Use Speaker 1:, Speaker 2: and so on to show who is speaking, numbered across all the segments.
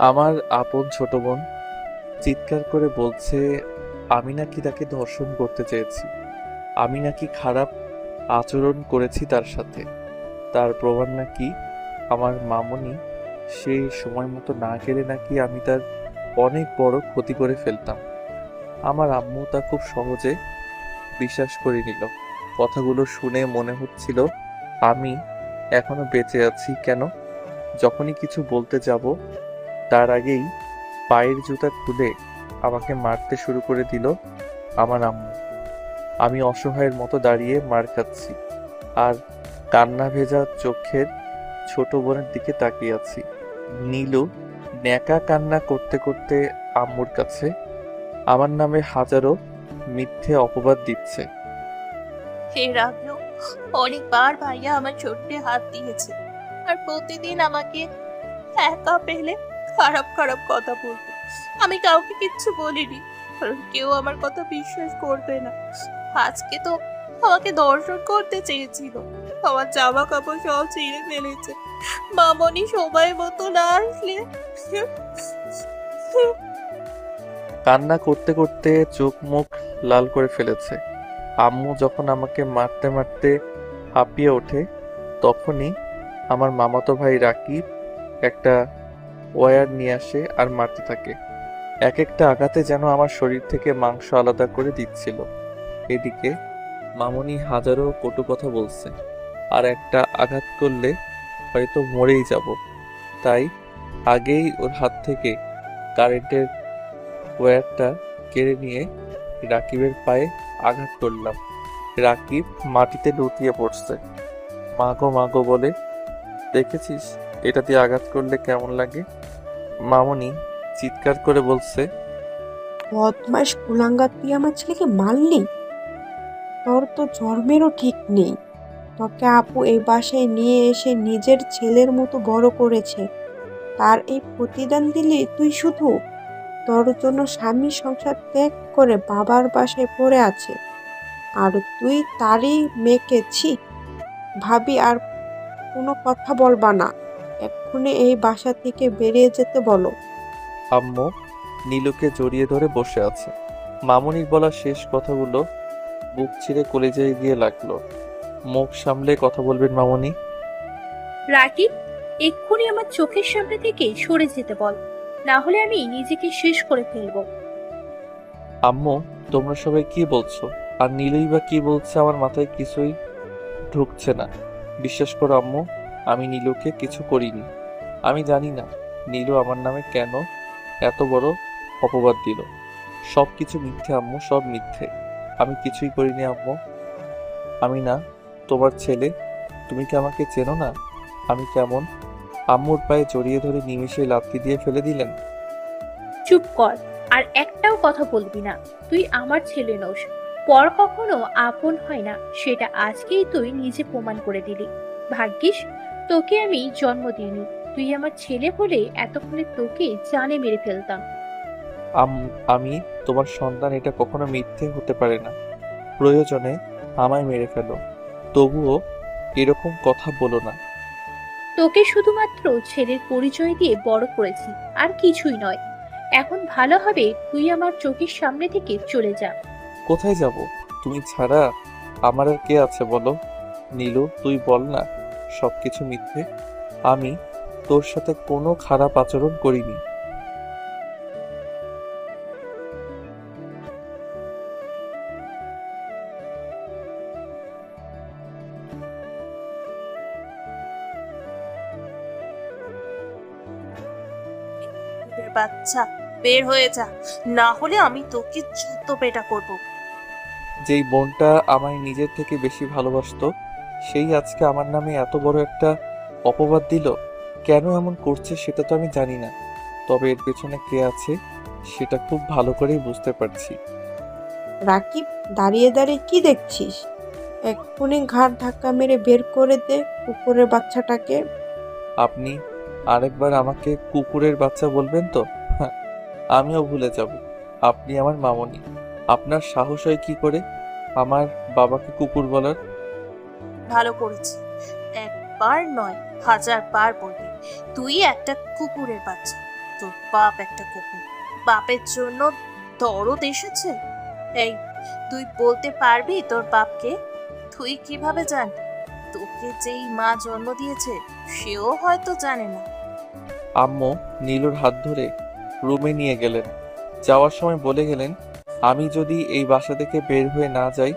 Speaker 1: আমার আপন ছোট বোন চিৎকার করে বলছে আমি নাকি তাকে ধর্ষণ করতে চেয়েছি, আমি নাকি খারাপ আচরণ করেছি তার সাথে। তার প্রমাণ নাকি আমার মামনি, সে সময় মতো না গেলে নাকি আমি তার অনেক বড় ক্ষতি করে ফেলতাম। আমার আম্মু তা খুব সহজে বিশ্বাস করে নিল। কথাগুলো শুনে মনে হচ্ছিল আমি এখনো বেঁচে আছি। কেন যখনই কিছু বলতে যাব তার আগেই পায়ের জুতা খুলে আমাকে মারতে শুরু করে দিল আমার আম্মু। আমি অসহায়ের মতো দাঁড়িয়ে মার খাচ্ছি আর কান্না ভেজা চোখের ছোট বোনের দিকে তাকিয়ে আছি। নীলু ন্যাকা কান্না করতে করতে আম্মুর কাছে আমার নামে হাজারো মিথ্যে অপবাদ দিচ্ছে।
Speaker 2: এর আগেও অনেকবার ভাইয়া আমার চোটে হাত দিয়েছে, আর প্রতিদিন আমাকে একা পেলে খারাপ খারাপ কথা বলতো। আমি কাউকে কিচ্ছু বলিনি, কারণ কেউ আমার কথা বিশ্বাস করবে না। আজকে তো আমাকে দর্শন করতে চেয়েছিল, আমার জামা কাপড় সব ছিঁড়ে ফেলেছে। মামনি সময় মতো না আসলে।
Speaker 1: কান্না করতে করতে চোখ মুখ লাল করে ফেলেছে। আম্মু যখন আমাকে মারতে মারতে হাঁপিয়ে ওঠে, তখনই আমার মামাতো ভাই রাকিব একটা ওয়্যার নিয়ে আসে আর মারতে থাকে। এক একটা আঘাতে যেন আমার শরীর থেকে মাংস আলাদা করে দিচ্ছিল। এদিকে মামুনি হাজারো কটু কথা বলছে, আর একটা আঘাত করলে হয়তো মরেই যাব। তাই আগেই ওর হাত থেকে কারেন্টের ওয়্যারটা কেড়ে নিয়ে রাকিবের পায়ে আঘাত করলাম। রাকিব মাটিতে লুটিয়ে পড়ছে। মাগো মাগো বলে, দেখেছিস এটা দিয়ে আঘাত করলে কেমন লাগে? মামুনি চিৎকার করে বলছে,
Speaker 3: বদমাস কুলাঙ্গার, তুই আমার ছেলেকে মারলি? তোর তো জন্মেরও ঠিক নেই। তোকে আপু এই বাসায় নিয়ে এসে নিজের ছেলের মতো বড় করেছে, তার এই প্রতিদান দিলি তুই শুধু? তোর জন্য স্বামী সংসার ত্যাগ করে বাবার বাসায় পড়ে আছে, আর তুই তারই মেয়েকে ছি। ভাবি, আর কোনো কথা বলবা না, এক্ষুনি এই বাসা থেকে বেরিয়ে যেতে বলো।
Speaker 1: আম্মু নীলুকে জড়িয়ে ধরে বসে আছে। মামুনির বলা শেষ কথাগুলো বুক ছিঁড়ে কলেজায় গিয়ে লাগলো। মুখ সামলে কথা বলবেন মামুনি।
Speaker 4: রাকিব, এক্ষুনি আমার চোখের সামনে থেকে সরে যেতে বল, না হলে আমি নিজেকে শেষ করে ফেলবো।
Speaker 1: আম্মু তোমরা সবাই কি বলছো? আর নীলুই বা কি বলছে? আমার মাথায় কিছুই ঢুকছে না। বিশ্বাস করো আম্মু, আমি নীলুকে কিছু করিনি। আমি জানি না নীলু আমার নামে কেন এত বড় অপবাদ দিল। সব কিছু মিথ্যে আম্মু, সব মিথ্যে। আমি কিছুই করিনি আম্মু। আমি না তোমার ছেলে। তুমি কি আমাকে চেনো না? আমি কেমন? আম্মুর পায়ে জড়িয়ে ধরে নিমেষে লাথি দিয়ে ফেলে দিলেন।
Speaker 4: চুপ কর, আর একটাও কথা বলবি না। তুই আমার ছেলে নোস, পর কখনো আপন হয় না, সেটা আজকেই তুই নিজে প্রমাণ করে দিলি। ভাগ্যিস তোকে আমি জন্ম দিইনি। তুই আমার ছেলে বলে এতক্ষণে তোকে জানে মেরে ফেলতাম।
Speaker 1: আমি তোমার সন্তান, এটা কখনো মিথ্যে হতে পারে না। প্রয়োজনে আমায় মেরে ফেলো, তবুও এরকম কথা বলো না।
Speaker 4: তোকে শুধুমাত্র ছেলের পরিচয় দিয়ে বড় করেছি, আর কিছুই নয়। এখন ভালো হবে তুই আমার চোখের সামনে থেকে চলে যা।
Speaker 1: কোথায় যাব? তুমি ছাড়া আমার আর কে আছে বলো? নীলু তুই বল না, সবকিছু মিথ্যে। আমি তোর সাথে কোনো খারাপ আচরণ করিনি।
Speaker 2: বাচ্চা, বের হয়ে যা, না হলে আমি তোকে যত পেটা করবো।
Speaker 1: যেই বোনটা আমায় নিজের থেকে বেশি ভালোবাসতো, সেই আজকে আমার নামে এত বড় একটা অপবাদ দিল। কেন এমন করছে সেটা তো আমি জানি না, তবে এর পেছনে কে আছে সেটা খুব ভালো করেই বুঝতে পারছি।
Speaker 3: রাকিব, দাঁড়িয়ে দাঁড়িয়ে কি দেখছিস? এক্ষুনি ঘাড় ধাক্কা মেরে বের করে দে কুকুরের বাচ্চাটাকে।
Speaker 1: আপনি আরেকবার আমাকে কুকুরের বাচ্চা বলবেন তো? হ্যাঁ, আমিও ভুলে যাব আপনি আমার মামনি। আপনার সাহস হয় কি করে আমার বাবাকে কুকুর বলার?
Speaker 2: ভালো করেছি, একবার নয় হাজার বার বলবি। তুই একটা কুকুরের বাচ্চা, তোর বাপ একটা কুকুর। বাপের জন্য দরদ এসেছে। এই, তুই বলতে পারবি তোর বাপকে? তুই কিভাবে জানবি? তোকে যেই মা জন্ম দিয়েছে সেও হয়তো জানে না।
Speaker 1: আম্মু নীলুর হাত ধরে রুমে নিয়ে গেলেন। যাওয়ার সময় বলে গেলেন, আমি যদি এই বাসা থেকে বের হয়ে না যাই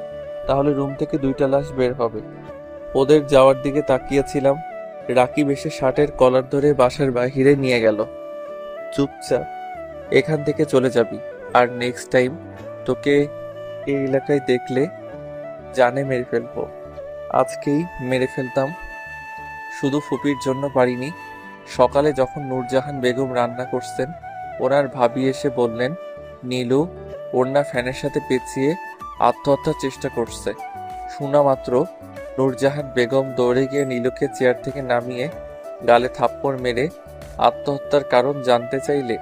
Speaker 1: তাহলে রুম থেকে 2টা লাশ বের হবে। ওদের যাওয়ার দিকে তাকিয়েছিলাম। রাকিব এসে শার্টের কলার ধরে বাসার বাহিরে নিয়ে গেল। চুপচাপ এখান থেকে চলে যাবি, আর নেক্সট টাইম তোকে এই এলাকায় দেখলে জানে মেরে ফেলবো। আজকেই মেরে ফেলতাম, শুধু ফুপির জন্য পারিনি। সকালে যখন নূরজাহান বেগম রান্না করছেন, ওনার ভাবি এসে বললেন নীলু ওড়না ফ্যানের সাথে পেঁচিয়ে আত্মহত্যার চেষ্টা করছে। শোনা মাত্র নূরজাহান বেগম দৌড়ে গিয়ে নীলুকে চেয়ার থেকে নামিয়ে গালে থাপ্পড় মেরে আত্মহত্যার কারণ জানতে চাইলে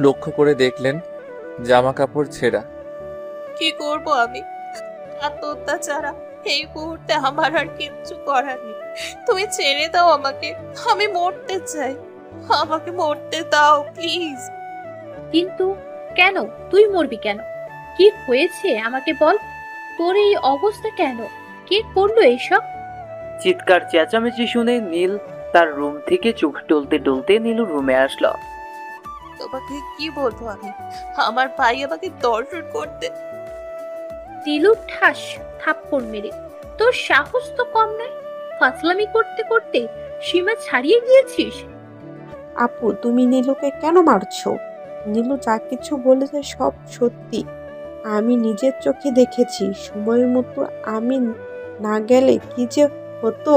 Speaker 1: লক্ষ্য করে দেখলেন জামা কাপড় ছেঁড়া।
Speaker 2: কি করব আমি? আত্মহত্যা ছাড়া এই মুহূর্তে আমার আর কিচ্ছু করার নেই। তুমি ছেড়ে দাও আমাকে, আমি মরতে চাই। আমাকে মরতে দাও প্লিজ।
Speaker 4: কিন্তু কেন? তুই মরবি কেন? কি হয়েছে আমাকে বল। তোর এই অবস্থা কেন? কে করলো এইসব?
Speaker 5: চিৎকার চেঁচামেচি শুনে নীল তার রুম থেকে চোখ টলতে টলতে নীলুর রুমে আসলো।
Speaker 2: তোমাকে কি বলবো আমি? আমার ভাই আমাকে দর্শন করতে।
Speaker 4: দিলু ঠাস থাপ্পড় মেরে। তোর সাহস তো কম নয়। ফাজলামি করতে করতে সীমা ছাড়িয়ে গিয়েছিস।
Speaker 3: আপু, তুমি নীলুকে কেন মারছো? নীলু যা কিছু বলেছে সব সত্যি। আমি নিজের চোখে দেখেছি। সময় মতো আমি না গেলে কি যে হতো।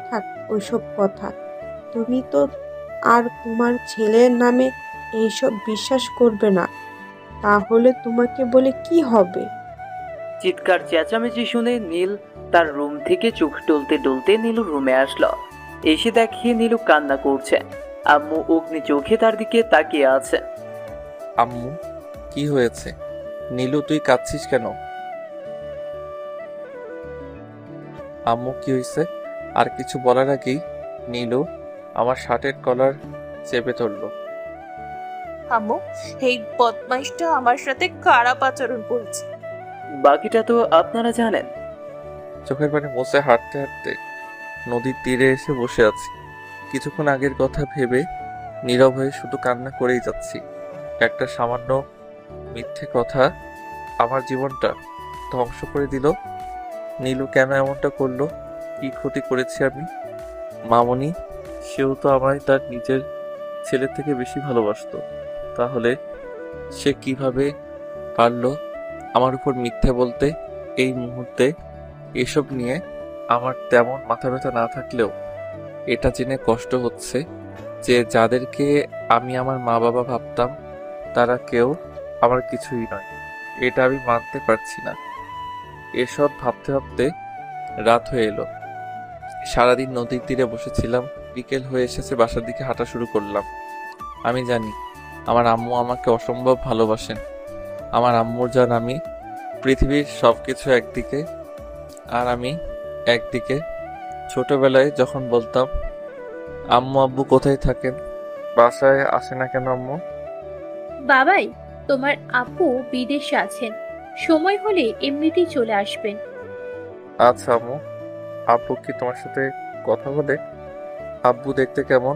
Speaker 3: থাক ওইসব কথা। তুমি তো আর তোমার ছেলের নামে এইসব বিশ্বাস করবে না, তাহলে তোমাকে বলে কি হবে?
Speaker 5: চিৎকার চেঁচামেচি শুনে নীল তার রুম থেকে চোখ টলতে টলতে নীলুর রুমে আসলো। এসে দেখে নীলু কান্না করছে। আম্মু অগ্নি চোখে তার দিকে তাকিয়ে আছে।
Speaker 1: আম্মু কি হয়েছে? নীলু তুই কাঁদছিস কেন? আম্মু কি হয়েছে? আর কিছু বলার আগেই নীলু আমার শার্টের কলার চেপে ধরলো।
Speaker 2: আম্মু, এই বদমাইশটা আমার সাথে খারাপ আচরণ করেছে।
Speaker 5: বাকিটা তো আপনারা জানেন।
Speaker 1: চোখের পানি মুছে হাঁটতে হাঁটতে নদীর তীরে এসে বসে আছি। কিছুক্ষণ আগের কথা ভেবে নীরব হয়ে শুধু কান্না করেই যাচ্ছি। একটা সামান্য মিথ্যে কথা আমার জীবনটা ধ্বংস করে দিল। নীলু কেন এমনটা করলো? কি ক্ষতি করেছি আমি? মামনি, সেও তো আমায় তার নিজের ছেলের থেকে বেশি ভালোবাসতো। তাহলে সে কিভাবে পারলো আমার উপর মিথ্যে বলতে? এই মুহূর্তে এসব নিয়ে আমার তেমন মাথা ব্যথা না থাকলেও এটা জেনে কষ্ট হচ্ছে যে যাদেরকে আমি আমার মা বাবা ভাবতাম তারা কেউ আমার কিছুই নয়। এটা আমি মানতে পারছি না। এসব ভাবতে ভাবতে রাত হয়ে এলো। সারাদিন নদীর তীরে বসেছিলাম। বিকেল হয়ে এসেছে, বাসার দিকে হাঁটা শুরু করলাম। আমি জানি আমার আম্মু আমাকে অসম্ভব ভালোবাসেন। আমার আম্মুর জান আমি। পৃথিবীর সবকিছু একদিকে আর আমি একদিকে। ছোটবেলায় যখন বলতাম আম্মু আব্বু কোথায় থাকেন, বাসায় আসে না কেন আম্মু?
Speaker 4: বাবাই, তোমার আপু বিদেশে আছেন। সময় হলে এমনিতেই চলে আসবেন।
Speaker 1: আচ্ছা আম্মু। আব্বু কি তোমার সাথে কথা বলে? আব্বু দেখতে কেমন?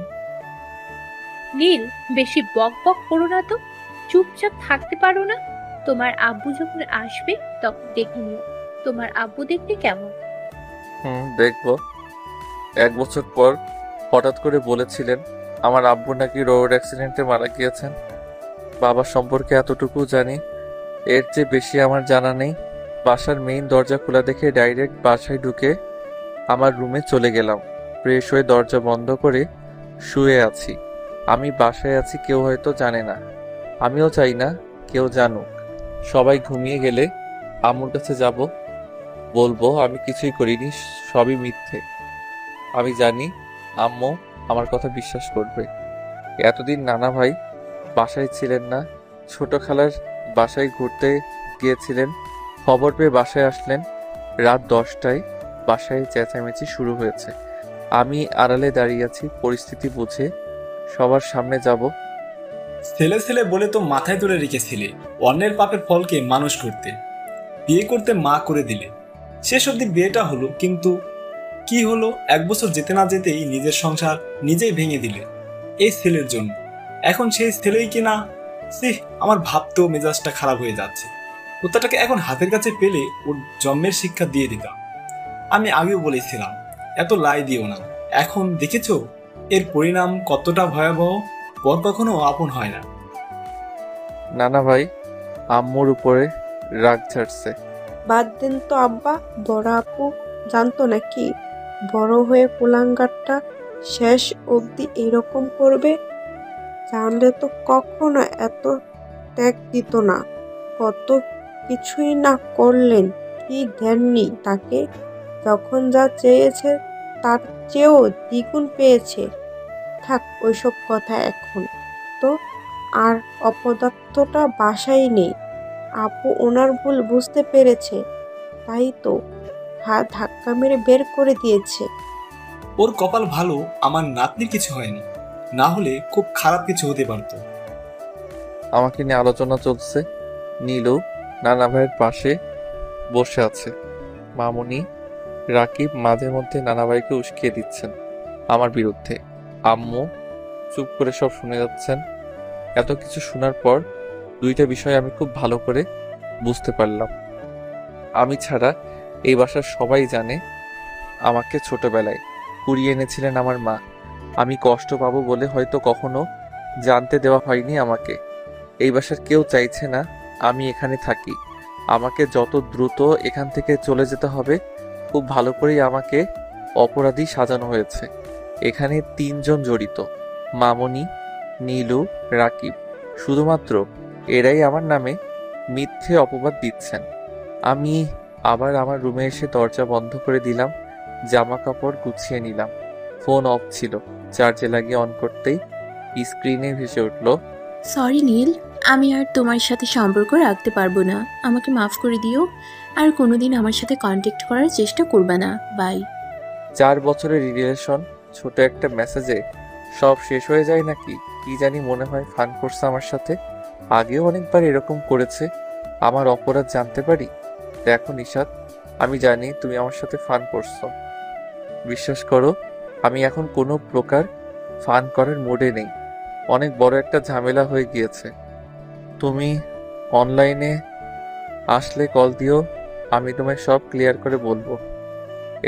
Speaker 4: নীল, বেশি বক বক করো না তো। চুপচাপ থাকতে পারো না? তোমার আব্বু যখন আসবে তখন দেখে নিও তোমার আব্বু দেখতে কেমন।
Speaker 1: দেখবো। 1 বছর পর হঠাৎ করে বলেছিলেন আমার আব্বু নাকি রোড অ্যাক্সিডেন্টে মারা গিয়েছেন। বাবার সম্পর্কে এতটুকু জানি, এর চেয়ে বেশি আমার জানা নেই। বাসার মেইন দরজা খোলা দেখে ডাইরেক্ট বাসায় ঢুকে আমার রুমে চলে গেলাম। ফ্রেশ হয়ে দরজা বন্ধ করে শুয়ে আছি। আমি বাসায় আছি, কেউ হয়তো জানে না। আমিও চাই না কেউ জানুক। সবাই ঘুমিয়ে গেলে আম্মুর কাছে যাব, বলবো আমি কিছুই করিনি, সবই মিথ্যে। আমি জানি আম্মু আমার কথা বিশ্বাস করবে। এতদিন নানা ভাই বাসায় ছিলেন না, ছোট খালার বাসায় ঘুরতে গিয়েছিলেন। খবর পেয়ে বাসায় আসলেন। রাত 10টায় বাসায় চেঁচামেচি শুরু হয়েছে। আমি আড়ালে দাঁড়িয়ে আছি, পরিস্থিতি বুঝে সবার সামনে যাব।
Speaker 6: ছেলে ছেলে বলে তো মাথায় তুলে রেখেছিলে অন্যের পাপের ফলকে মানুষ করতে, বিয়ে করতে মা করে দিলে। শেষ অবধি বিয়েটা হলো, কিন্তু কি হলো, 1 বছর যেতে না যেতেই নিজের সংসার নিজেই ভেঙে দিলে এই ছেলের জন্য। এখন সেই ছেলেই কিনা, আমার ভাবতেও মেজাজটা খারাপ হয়ে যাচ্ছে। কুত্তাটাকে এখন হাতের কাছে পেলে ওর জন্মের শিক্ষা দিয়ে দিতাম। আমি আগেও বলেছিলাম এত লাই দিও না। এখন দেখেছো এর পরিণাম কতটা ভয়াবহ। পর কখনো আপন হয় না।
Speaker 1: নানা ভাই আম্মুর উপরে রাগ ঝাড়ছে।
Speaker 3: বাদ দেন তো আব্বা, বড় আপু জানতো নাকি বড় হয়ে কুলাঙ্গারটা শেষ অবধি এরকম করবে? জানলে তো কখনো এত ত্যাগ দিত না। কত কিছুই না করলেন, কি দেননি তাকে। যখন যা চেয়েছে তার চেয়েও দ্বিগুণ পেয়েছে। থাক ওইসব কথা এখন তো। আর অপদার্থটা বাসায় নেই। আপু ওনার ভুল বুঝতে পেরেছে, তাই তো হাত ধাক্কা মেরে বের করে দিয়েছে।
Speaker 6: ওর কপাল ভালো আমার নাতনির কিছু হয়নি, না হলে খুব খারাপ কিছু হতে পারতো।
Speaker 1: আমাকে নিয়ে আলোচনা চলছে। নীলু নানা ভাইয়ের পাশে বসে আছে। মামুনি, রাকিব মাঝে মধ্যে নানা ভাইকে উস্কিয়ে দিচ্ছেন আমার বিরুদ্ধে। আম্মু চুপ করে সব শুনে যাচ্ছেন। এত কিছু শোনার পর 2টা বিষয় আমি খুব ভালো করে বুঝতে পারলাম। আমি ছাড়া এই বাসার সবাই জানে আমাকে ছোটবেলায় কুড়িয়ে এনেছিলেন আমার মা। আমি কষ্ট পাবো বলে হয়তো কখনো জানতে দেওয়া হয়নি আমাকে। এই বাসার কেউ চাইছে না আমি এখানে থাকি। আমাকে যত দ্রুত এখান থেকে চলে যেতে হবে। খুব ভালো করেই আমাকে অপরাধী সাজানো হয়েছে। এখানে 3 জন জড়িত, মামনি, নীলু, রাকিব। শুধুমাত্র এরাই আমার নামে মিথ্যে অপবাদ দিচ্ছেন। আমি আবার আমার রুমে এসে দরজা বন্ধ করে দিলাম, জামা কাপড় গুছিয়ে নিলাম। ফোন অফ ছিল, চার্জে লাগিয়ে অন করতেই স্ক্রিনে ভেসে উঠল,
Speaker 7: সরি নীল, আমি আর তোমার সাথে সম্পর্ক রাখতে পারবো না। আমাকে মাফ করে দিও। আর কোনোদিন আমার সাথে কন্ট্যাক্ট করার চেষ্টা করবে না। বাই।
Speaker 1: 4 বছরের রিলেশন ছোট একটা মেসেজে সব শেষ হয়ে যায় নাকি? কি জানি, মনে হয় ফান করছে আমার সাথে। আগেও অনেকবার এরকম করেছে। আমার অপরাধ জানতে পারি? দেখো নিশাত, আমি জানি তুমি আমার সাথে ফান করছো। বিশ্বাস করো, আমি এখন কোনো প্রকার ফান করার মুডে নেই। অনেক বড় একটা ঝামেলা হয়ে গিয়েছে। তুমি অনলাইনে আসলে কল দিও, আমি তোমায় সব ক্লিয়ার করে বলবো।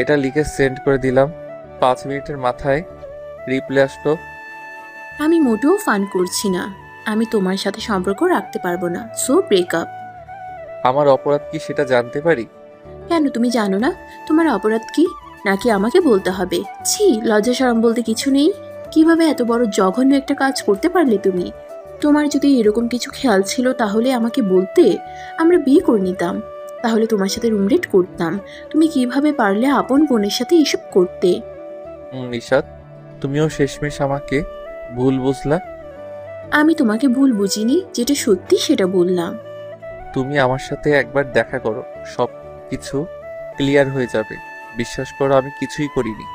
Speaker 1: এটা লিখে সেন্ড করে দিলাম। 5 মিনিটের মাথায় রিপ্লাই আসলো,
Speaker 7: আমি মোটেও ফান করছি না। আমি তোমার সাথে সম্পর্ক রাখতে পারবো না। So breakup.
Speaker 1: আমার অপরাধ কি সেটা জানতে পারি?
Speaker 7: কেন, তুমি জানো না তোমার অপরাধ কি? নাকি আমাকে বলতে হবে? ছি, লজ্জা শরম বলতে কিছু নেই। কিভাবে এত বড় জঘন্য একটা কাজ করতে পারলে তুমি? তোমার যদি এরকম কিছু খেয়াল ছিল তাহলে আমাকে বলতে, আমরা বিয়ে করে নিতাম। তাহলে তোমার সাথে রুমমেট করতাম। তুমি কিভাবে পারলে আপন বোনের সাথে এসব করতে?
Speaker 1: নিশাত, তুমিও শেষমেশ আমাকে ভুল বুঝলা।
Speaker 7: আমি তোমাকে ভুল বুঝিনি, যেটা সত্যি সেটা বললাম।
Speaker 1: তুমি আমার সাথে একবার দেখা করো, সব কিছু ক্লিয়ার হয়ে যাবে। বিশ্বাস করো, আমি কিছুই করিনি।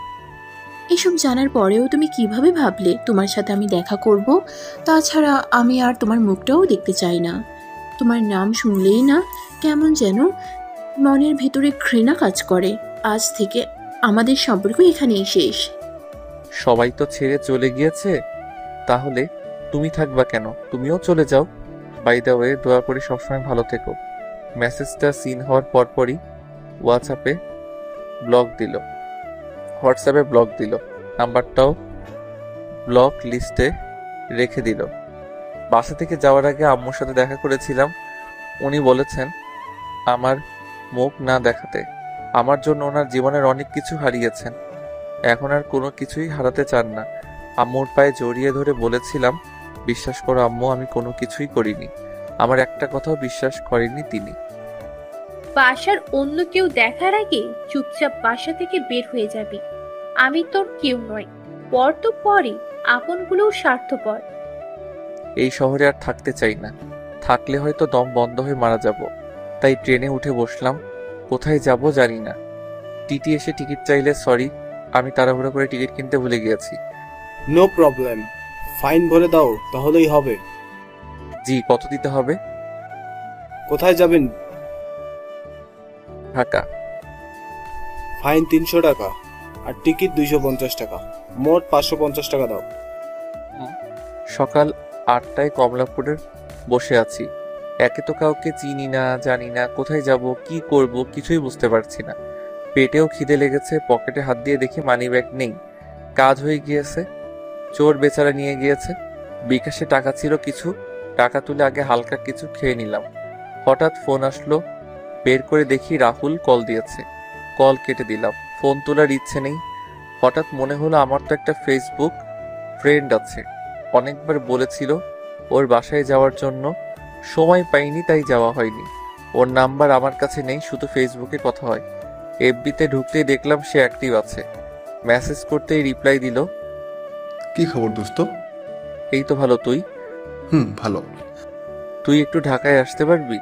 Speaker 7: এসব জানার পরেও তুমি কিভাবে ভাবলে তোমার সাথে আমি দেখা করব? তাছাড়া আমি আর তোমার মুখটাও দেখতে চাই না। তোমার নাম শুনলেই না কেমন যেন মনের ভেতরে ঘৃণা কাজ করে। আজ থেকে আমাদের সম্পর্ক এখানেই শেষ।
Speaker 1: সবাই তো ছেড়ে চলে গিয়েছে, তাহলে তুমি থাকবা কেন? তুমিও চলে যাও। বাই দ্য ওয়ে, দোয়া করি সবসময় ভালো থেকো। মেসেজটা সিন হওয়ার পরপরই হোয়াটসঅ্যাপে ব্লক দিল। নাম্বারটাও ব্লক লিস্টে রেখে দিল। বাসা থেকে যাওয়ার আগে আম্মুর সাথে দেখা করেছিলাম। উনি বলেছেন আমার মুখ না দেখাতে। আমার জন্য ওনার জীবনের অনেক কিছু হারিয়েছেন, এখন আর কোনো কিছুই হারাতে চান না। আম্মুর পায়ে জড়িয়ে ধরে বলেছিলাম, বিশ্বাস করো আম্মু, আমি কোনো কিছুই করিনি। আমার একটা কথাও বিশ্বাস করেননি তিনি।
Speaker 4: বাসার অন্য কেউ দেখার আগে চুপচাপ বাসা থেকে বের হয়ে যাবি। আমি তোর কেউ নই। পর তো পরই, আপনগুলোও স্বার্থপর।
Speaker 1: এই শহরে আর থাকতে চাই না। থাকলে হয়তো দম বন্ধ হয়ে মারা যাব। তাই ট্রেনে উঠে বসলাম। কোথায় যাব জানি না। টিটি এসে টিকিট চাইলে সরি, আমি তাড়াহুড়ো করে টিকিট কিনতে ভুলে গিয়েছি।
Speaker 8: নো প্রবলেম, ফাইন ভরে দাও তাহলেই হবে।
Speaker 1: জি, কত দিতে হবে?
Speaker 8: কোথায় যাবেন?
Speaker 1: ঢাকা।
Speaker 8: ফাইন 300 টাকা আর টিকিট 250 টাকা, মোট 550 টাকা দাও।
Speaker 1: সকাল 8টায় কমলাপুরে বসে আছি। একে তো কাউকে চিনি না, জানি না, কোথায় যাব, কি করব কিছুই বুঝতে পারছি না। পেটেও খিদে লেগেছে, পকেটে হাত দিয়ে দেখি মানিব্যাগ নেই। কাজ হয়ে গিয়েছে, চোর বেচারা নিয়ে গিয়েছে। বিকাশে টাকা ছিল কিছু, টাকা তুলে আগে হালকা কিছু খেয়ে নিলাম। হঠাৎ ফোন আসলো, বের করে দেখি রাহুল কল দিয়েছে। কল কেটে দিলাম, ফোন তোলার ইচ্ছে নেই। হঠাৎ মনে হলো আমার তো একটা ফেসবুক ফ্রেন্ড আছে, অনেকবার বলেছিল ওর বাসায় যাওয়ার জন্য, সময় পাইনি তাই যাওয়া হয়নি। ওর নাম্বার আমার কাছে নেই, শুধু ফেসবুকে কথা হয়। এফবিতে ঢুকতেই দেখলাম সে অ্যাক্টিভ আছে। মেসেজ করতেই রিপ্লাই দিল,
Speaker 9: কি খবর দোস্ত?
Speaker 1: এই তো ভালো, তুই?
Speaker 9: ভালো।
Speaker 1: তুই একটু ঢাকায় আসতে পারবি?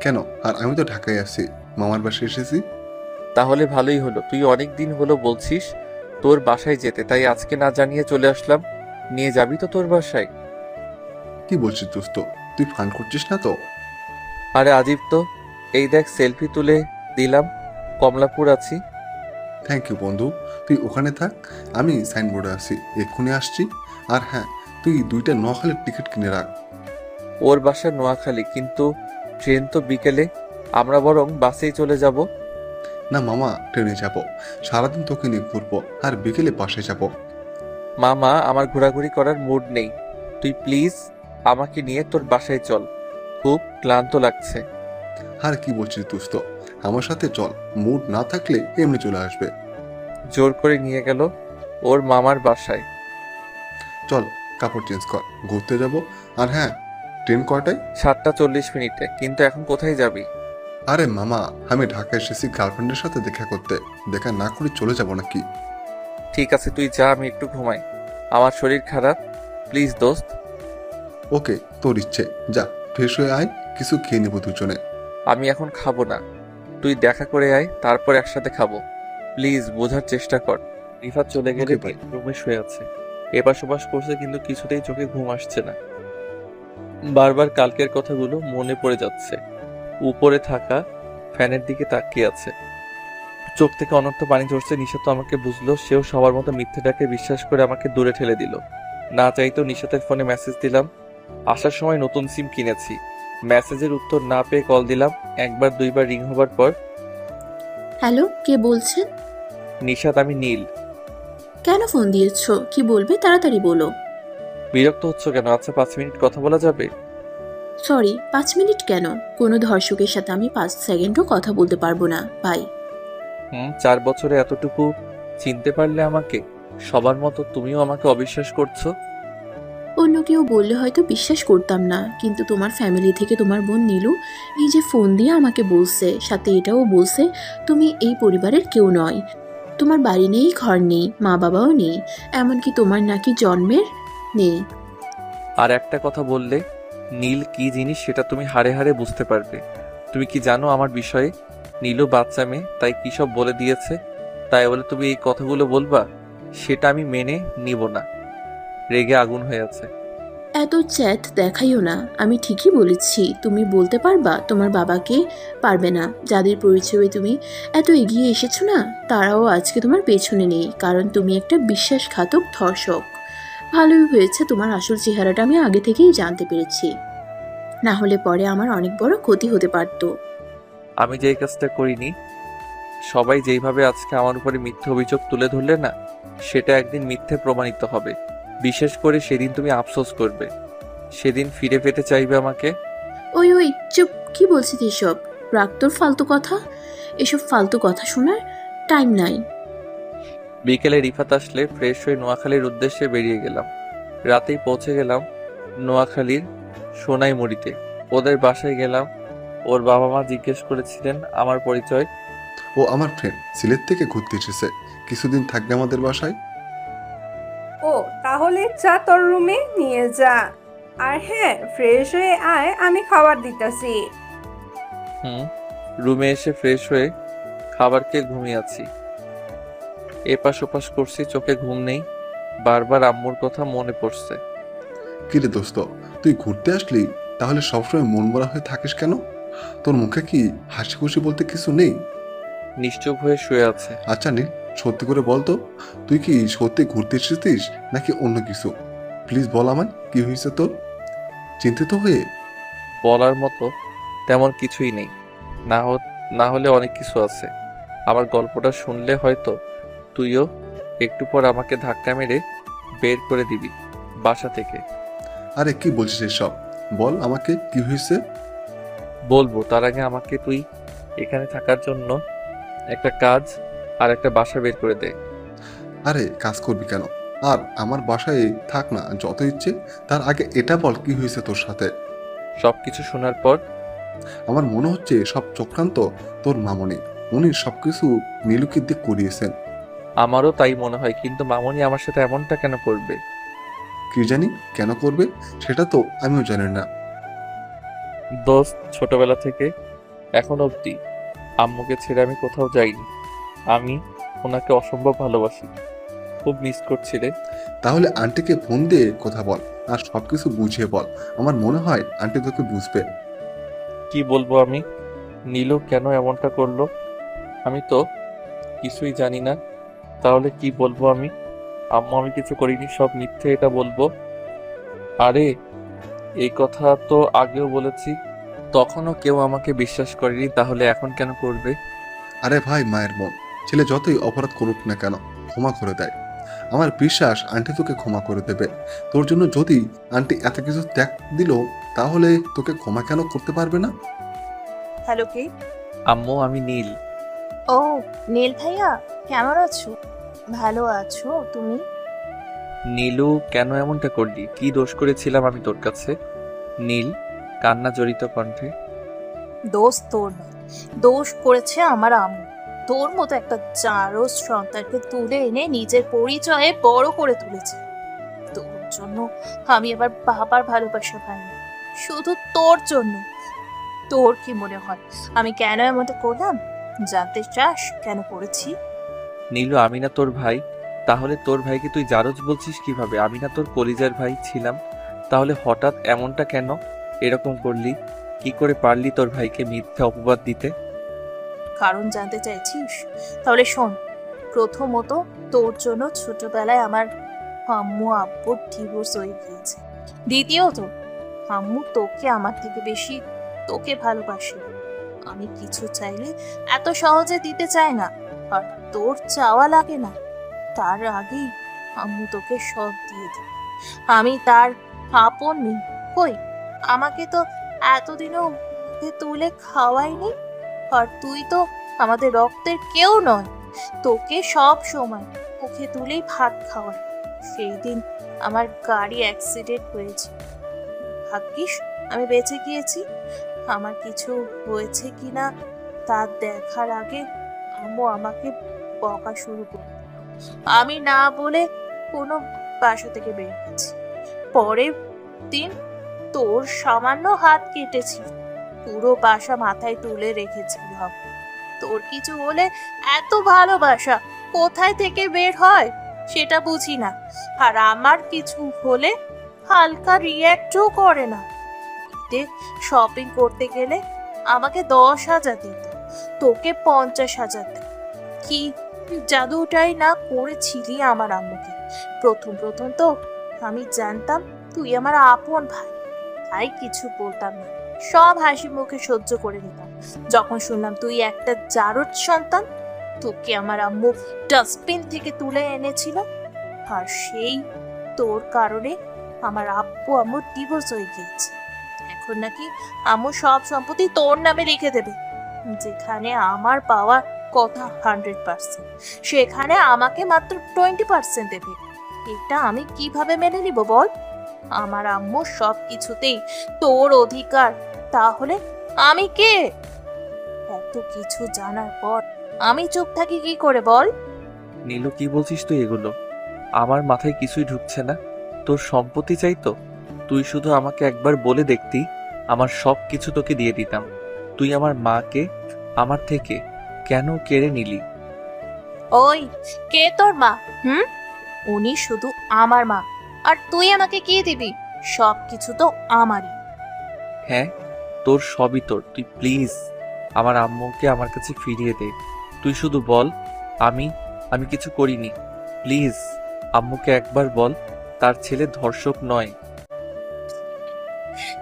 Speaker 9: কেন? আর আমি তো ঢাকায় আছি, মামার বাসায় এসেছি।
Speaker 1: তাহলে ভালোই হলো, তুই অনেক দিন হলো বলছিস তোর বাসায় যেতে, তাই আজকে না জানিয়ে চলে আসলাম। নিয়ে যাবি তো তোর বাসায়?
Speaker 9: কি বলছিস দোস্ত, তুই ফান করছিস না তো?
Speaker 1: আরে আজিব তো, এই দেখ সেলফি তুলে দিলাম, কমলাপুর আছি।
Speaker 9: থ্যাংক ইউ বন্ধু, তুই ওখানে থাক, আমি সাইনবোর্ডে আছি, এক্ষুনি আসছি। আর হ্যাঁ, তুই 2টা নোয়াখালীর টিকিট কিনে রাখ।
Speaker 1: ওর বাসা নোয়াখালী, কিন্তু ট্রেন তো বিকেলে, আমরা বরং বাসেই চলে যাব।
Speaker 9: না মামা, ট্রেনে যাব, সারাদিন তোকে নিয়ে ঘুরবো, আর বিকেলে বাসে যাব।
Speaker 1: মামা, আমার ঘোরাঘুরি করার মুড নেই, তুই প্লিজ আমাকে নিয়ে তোর বাসায় চল, খুব ক্লান্ত লাগছে।
Speaker 9: আর কি বলছিস দোস্ত, আমার সাথে চল, মুড না থাকলে এমনি চলে আসবে।
Speaker 1: জোর করে নিয়ে গেল ওর মামার বাসায়।
Speaker 9: চল কাপড় চেঞ্জ কর, ঘুরতে যাব। আর হ্যাঁ, ট্রেন কয়টায়?
Speaker 1: 7:40, কিন্তু এখন কোথায় যাবি?
Speaker 9: আরে মামা, আমি ঢাকা এসেছি গার্লফ্রেন্ডের সাথে দেখা করতে, দেখা না করে চলে যাব নাকি?
Speaker 1: ঠিক আছে তুই যা, আমি একটু ঘুমাই, আমার শরীর খারাপ, প্লিজ দোস্ত।
Speaker 9: ওকে, তোর ইচ্ছে, যা ফ্রেশ হয়ে আয়, কিছু খেয়ে নেবো দুজনে।
Speaker 1: আমি এখন খাবো না, তুই দেখা করে আয়, তারপর একসাথে খাবো, প্লিজ বোঝার চেষ্টা কর। রিফাত চলে গেলে
Speaker 9: Okay, bye.
Speaker 1: রুমে শুয়ে আছে, এপাশ ওপাশ করছে, কিন্তু কিছুতেই চোখে ঘুম আসছে না। বারবার কালকের কথাগুলো মনে পড়ে যাচ্ছে। উপরে থাকা ফ্যানের দিকে তাকিয়ে আছে, চোখ থেকে অনর্থ পানি ঝরছে। নিশা তো আমাকে বুঝলো, সেও সবার মতো মিথ্যেটাকে বিশ্বাস করে আমাকে দূরে ঠেলে দিল। না চাইতেও নিশাতের ফোনে মেসেজ দিলাম। আসার সময় নতুন সিম কিনেছি, মেসেজের উত্তর না পেয়ে কল দিলাম। একবার দুইবার রিং হবার পর,
Speaker 7: হ্যালো, কে বলছেন?
Speaker 1: নিশাত, আমি নীল।
Speaker 7: কেন ফোন দিয়েছো? কি বলবে তাড়াতাড়ি বলো।
Speaker 1: বিরক্ত হচ্ছ কেন? আচ্ছা 5 মিনিট কথা বলা যাবে?
Speaker 7: সরি, 5 মিনিট কেন? কোনো ধর্ষকের সাথে আমি 5 সেকেন্ডও কথা বলতে পারবো না, বাই।
Speaker 1: 4 বছরে এতটুকু চিনতে পারলে আমাকে, সবার মতো তুমিও আমাকে অবিশ্বাস করছো।
Speaker 7: অন্য কেউ বললে হয়তো বিশ্বাস করতাম না, কিন্তু তোমার ফ্যামিলি থেকে তোমার বোন নীলু নিজে ফোন দিয়ে আমাকে বলছে, সাথে এটাও বলছে তুমি এই পরিবারের কেউ নয়, তোমার বাড়ি নেই, ঘর নেই, মা বাবাও নেই, এমনকি তোমার নাকি জন্মের নেই।
Speaker 1: আর একটা কথা বললে, নীল কি জিনিস সেটা তুমি হাড়ে হাড়ে বুঝতে পারবে। তুমি কি জানো আমার বিষয়ে? নীলু বাচ্চা মেয়ে, তাই কি সব বলে দিয়েছে, তাই বলে তুমি এই কথাগুলো বলবা, সেটা আমি মেনে নিব না। রেগে আগুন হয়ে আছে।
Speaker 7: এত চ্যাট দেখাইও না, আমি ঠিকই বলেছি, তুমি বলতে পারবা তোমার বাবাকে? পারবে না। যাদের পরিচয়ে তুমি এত এগিয়ে এসেছো না, তারাও আজকে তোমার পেছনে নেই, কারণ তুমি একটা বিশ্বাসঘাতক ধর্ষক। ভালোই হয়েছে তোমার আসল চেহারাটা আমি আগে থেকেই জানতে পেরেছি, না হলে পরে আমার অনেক বড় ক্ষতি হতে পারতো।
Speaker 1: আমি যেই কাজটা করিনি, সবাই যেইভাবে আজকে আমার উপরে মিথ্যে অভিযোগ তুলে ধরলে না, সেটা একদিন মিথ্যে প্রমাণিত হবে। বিশেষ করে সেদিন তুমি আফসোস করবে, সেদিন ফিরে পেতে চাইবে আমাকে।
Speaker 7: ওই ওই চুপ, কি বলছিস এসব? রাগ তোর ফালতু কথা, এসব ফালতু কথা শোনার টাইম নাই।
Speaker 1: বিকেলে রিফাত আসলে ফ্রেশ হয়ে নোয়াখালীর উদ্দেশ্যে বেরিয়ে গেলাম। রাতেই পৌঁছে গেলাম নোয়াখালীর সোনাইমুড়িতে। ওদের বাসায় গেলাম, ওর বাবা মা জিজ্ঞেস করেছিলেন আমার পরিচয়।
Speaker 9: ও আমার ফ্রেন্ড, সিলেট থেকে ঘুরতে এসেছে, কিছুদিন থাকবে আমাদের বাসায়।
Speaker 10: ও তাহলে যা তোর রুমে নিয়ে যা, আর হ্যাঁ ফ্রেশ হয়ে আয়, আমি খাবার দিতেছি।
Speaker 1: রুমে এসে ফ্রেশ হয়ে খাবার খেয়ে ঘুমিয়ে আছি। এপাশ ওপাশ করছি, চোখে ঘুম নেই, বারবার আম্মুর কথা মনে পড়ছে।
Speaker 9: কিরে দোস্ত, তুই ঘুরতে আসলি, তাহলে সবসময় মন মরা হয়ে থাকিস কেন? তোর মুখে কি হাসি খুশি বলতে কিছু নেই?
Speaker 1: নিশ্চুপ হয়ে শুয়ে আছে।
Speaker 9: আচ্ছা নীল, সত্যি করে বল তো, তুই কি সত্যি ঘুরতে এসেছিস নাকি অন্য কিছু? প্লিজ বল আমায়, কি হয়েছে তোর? চিন্তিত হয়ে
Speaker 1: বলার মতো তেমন কিছুই নেই, না হলে অনেক কিছু আছে। আমার গল্পটা শুনলে হয়তো তুইও একটু পর আমাকে ধাক্কা মেরে বের করে দিবি বাসা থেকে।
Speaker 9: আরে কি বলছিস এসব? বল আমাকে, কি হয়েছে?
Speaker 1: বলবো, তার আগে আমাকে তুই এখানে থাকার জন্য একটা কাজ আর একটা বাসা বের করে দে।
Speaker 9: আরে কাজ করবি কেন? আর আমার বাসায় থাক না যত ইচ্ছে, তার আগে এটা বল কি হয়েছে তোর সাথে?
Speaker 1: সবকিছু শোনার পর
Speaker 9: আমার মনে হচ্ছে সব চক্রান্ত তোর মামনি। উনি সবকিছু নীলুকে দিয়ে করিয়েছেন।
Speaker 1: আমারও তাই মনে হয়, কিন্তু মামনি আমার সাথে এমনটা কেন করবে?
Speaker 9: কি জানি কেন করবে, সেটা তো আমিও জানি না।
Speaker 1: দোস্ত, ছোটবেলা থেকে এখন অবধি আম্মুকে ছেড়ে আমি কোথাও যাইনি। আমি ওনাকে অসম্ভব ভালোবাসি, খুব মিস করছি রে।
Speaker 9: তাহলে আন্টিকে ফোন দিয়ে কথা বল আর সবকিছু বুঝিয়ে বল। আমার মনে হয় আন্টি তোকে বুঝবে।
Speaker 1: কি বলবো আমি? নীলু কেন এমনটা করলো? আমি তো কিছুই জানি না। তাহলে কি বলবো আমি? আম্মু আমি কিছু করিনি, সব মিথ্যে, এটা বলবো? আরে এই কথা তো আগেও বলেছি, তখনও কেউ আমাকে বিশ্বাস করেনি, তাহলে এখন কেন করবে?
Speaker 9: আরে ভাই, মায়ের মন, ছেলে যতই অপরাধ করুক না কেন ক্ষমা করে দেয়। আমার বিশ্বাস আন্টি তোকে ক্ষমা করে দেবে। তোর জন্য যদি আন্টি এত কিছু ত্যাগ দিল, তাহলে তোকে ক্ষমা কেন করতে পারবে না?
Speaker 2: হ্যালো, কে?
Speaker 1: আম্মু, আমি নীল।
Speaker 2: ও, নীল ভাইয়া, কেমন আছো? ভালো আছো তুমি?
Speaker 1: নীলু, কেন এমনটা করলি? কি দোষ করেছিলাম আমি তোর কাছে? নীল কান্না জড়িত কণ্ঠে।
Speaker 2: দোষ তোর নয়, দোষ করেছে আমার আম্মু। তোর মতো একটা জারজ সন্তানকে তুলে এনে নিজের পরিচয়ে বড় করে তুলেছে। তোর জন্য আমি আবার বাবার ভালোবাসা পাইনি, শুধু তোর জন্য। তোর কি মনে হয় আমি কেন এমনটা করলাম? জানতে চাস কেন করেছি?
Speaker 1: নীলু, আমি না তোর ভাই? তাহলে তোর ভাইকে তুই জারজ বলছিস কিভাবে? আমি না তোর কলিজার ভাই ছিলাম? তাহলে হঠাৎ এমনটা কেন এরকম করলি? কি করে পারলি তোর ভাইকে মিথ্যা অপবাদ দিতে?
Speaker 2: কারণ জানতে চাইছিস? তাহলে শোন। প্রথমত, তোর জন্য ছোটবেলায় আমার আম্মু আব্বুর ডিভোর্স হয়ে গিয়েছে। দ্বিতীয়ত, আম্মু তোকে আমার থেকে বেশি তোকে ভালোবাসে। আমি কিছু চাইলে এত সহজে দিতে চাই না, আর তোর চাওয়া লাগে না, তার আগেই আম্মু তোকে সব দিয়ে দেয়। আমি তার আপন মেয়ে। কই, আমাকে তো এতদিনও মুখে তুলে খাওয়াইনি। আর তুই তো আমাদের রক্তের কেউ নয়, তোকে সব সময় মুখে তুলেই ভাত খাওয়ায়। সেই দিন আমার গাড়ি অ্যাক্সিডেন্ট হয়েছে, ভাগ্যিস আমি বেঁচে গিয়েছি। আমার কিছু হয়েছে কিনা তা দেখার আগে আম্মু আমাকে বকা শুরু করে দিল। আমি না বলে কোনো বাসা থেকে বের হয়েছি। পরের দিন তোর সামান্য হাত কেটেছি, পুরো বাসা মাথায় তুলে রেখেছিলাম। তোর কিছু হলে এত ভালোবাসা কোথায় থেকে বের হয় সেটা বুঝি না। আর আমার কিছু হলে হালকা রিয়্যাক্টও করে না। ঈদে শপিং করতে গেলে আমাকে 10,000 দিত, তোকে 50,000 দেয়। কি জাদুটাই না করেছিলি আমার আম্মুকে। প্রথম প্রথম তো আমি জানতাম তুই আমার আপন ভাই, তাই কিছু বলতাম না, সব হাসি মুখে সহ্য করে নিতাম। যখন শুনলাম তুই একটা জারজ সন্তান, তোকে আমার আম্মু ডাস্টবিন থেকে তুলে এনেছিল, আর সেই তোর কারণে আমার আব্বু আম্মুর ডিভোর্স হয়ে গিয়েছে। এখন নাকি আম্মু সব সম্পত্তি তোর নামে লিখে দেবে। যেখানে আমার পাওয়ার কথা 100%, সেখানে আমাকে মাত্র 20% দেবে। এটা আমি কিভাবে মেনে নিব বল? আমার আম্মু সব কিছুতেই তোর অধিকার, তাহলে আমি কে? এত কিছু জানার পর আমি চুপ থাকি কি করে বল?
Speaker 1: নীলু, কি বলছিস তুই এগুলো? আমার মাথায় কিছুই ঢুকছে না। তোর সম্পত্তি চাইতো? তুই শুধু আমাকে একবার বলে দেখতি, আমার সব কিছু তোকে দিয়ে দিতাম। তুই আমার মাকে আমার থেকে কেন কেড়ে নিলি?
Speaker 2: ওই, কে তোর মা? উনি শুধু আমার মা। আর তুই আমাকে কি দিবি? সবকিছু তো আমারই।
Speaker 1: হ্যাঁ, তোর সবই তোর। তুই প্লিজ আমার আম্মুকে আমার কাছে ফিরিয়ে দে। তুই শুধু বল আমি আমি কিছু করিনি। প্লিজ আম্মুকে একবার বল তার ছেলে ধর্ষক নয়।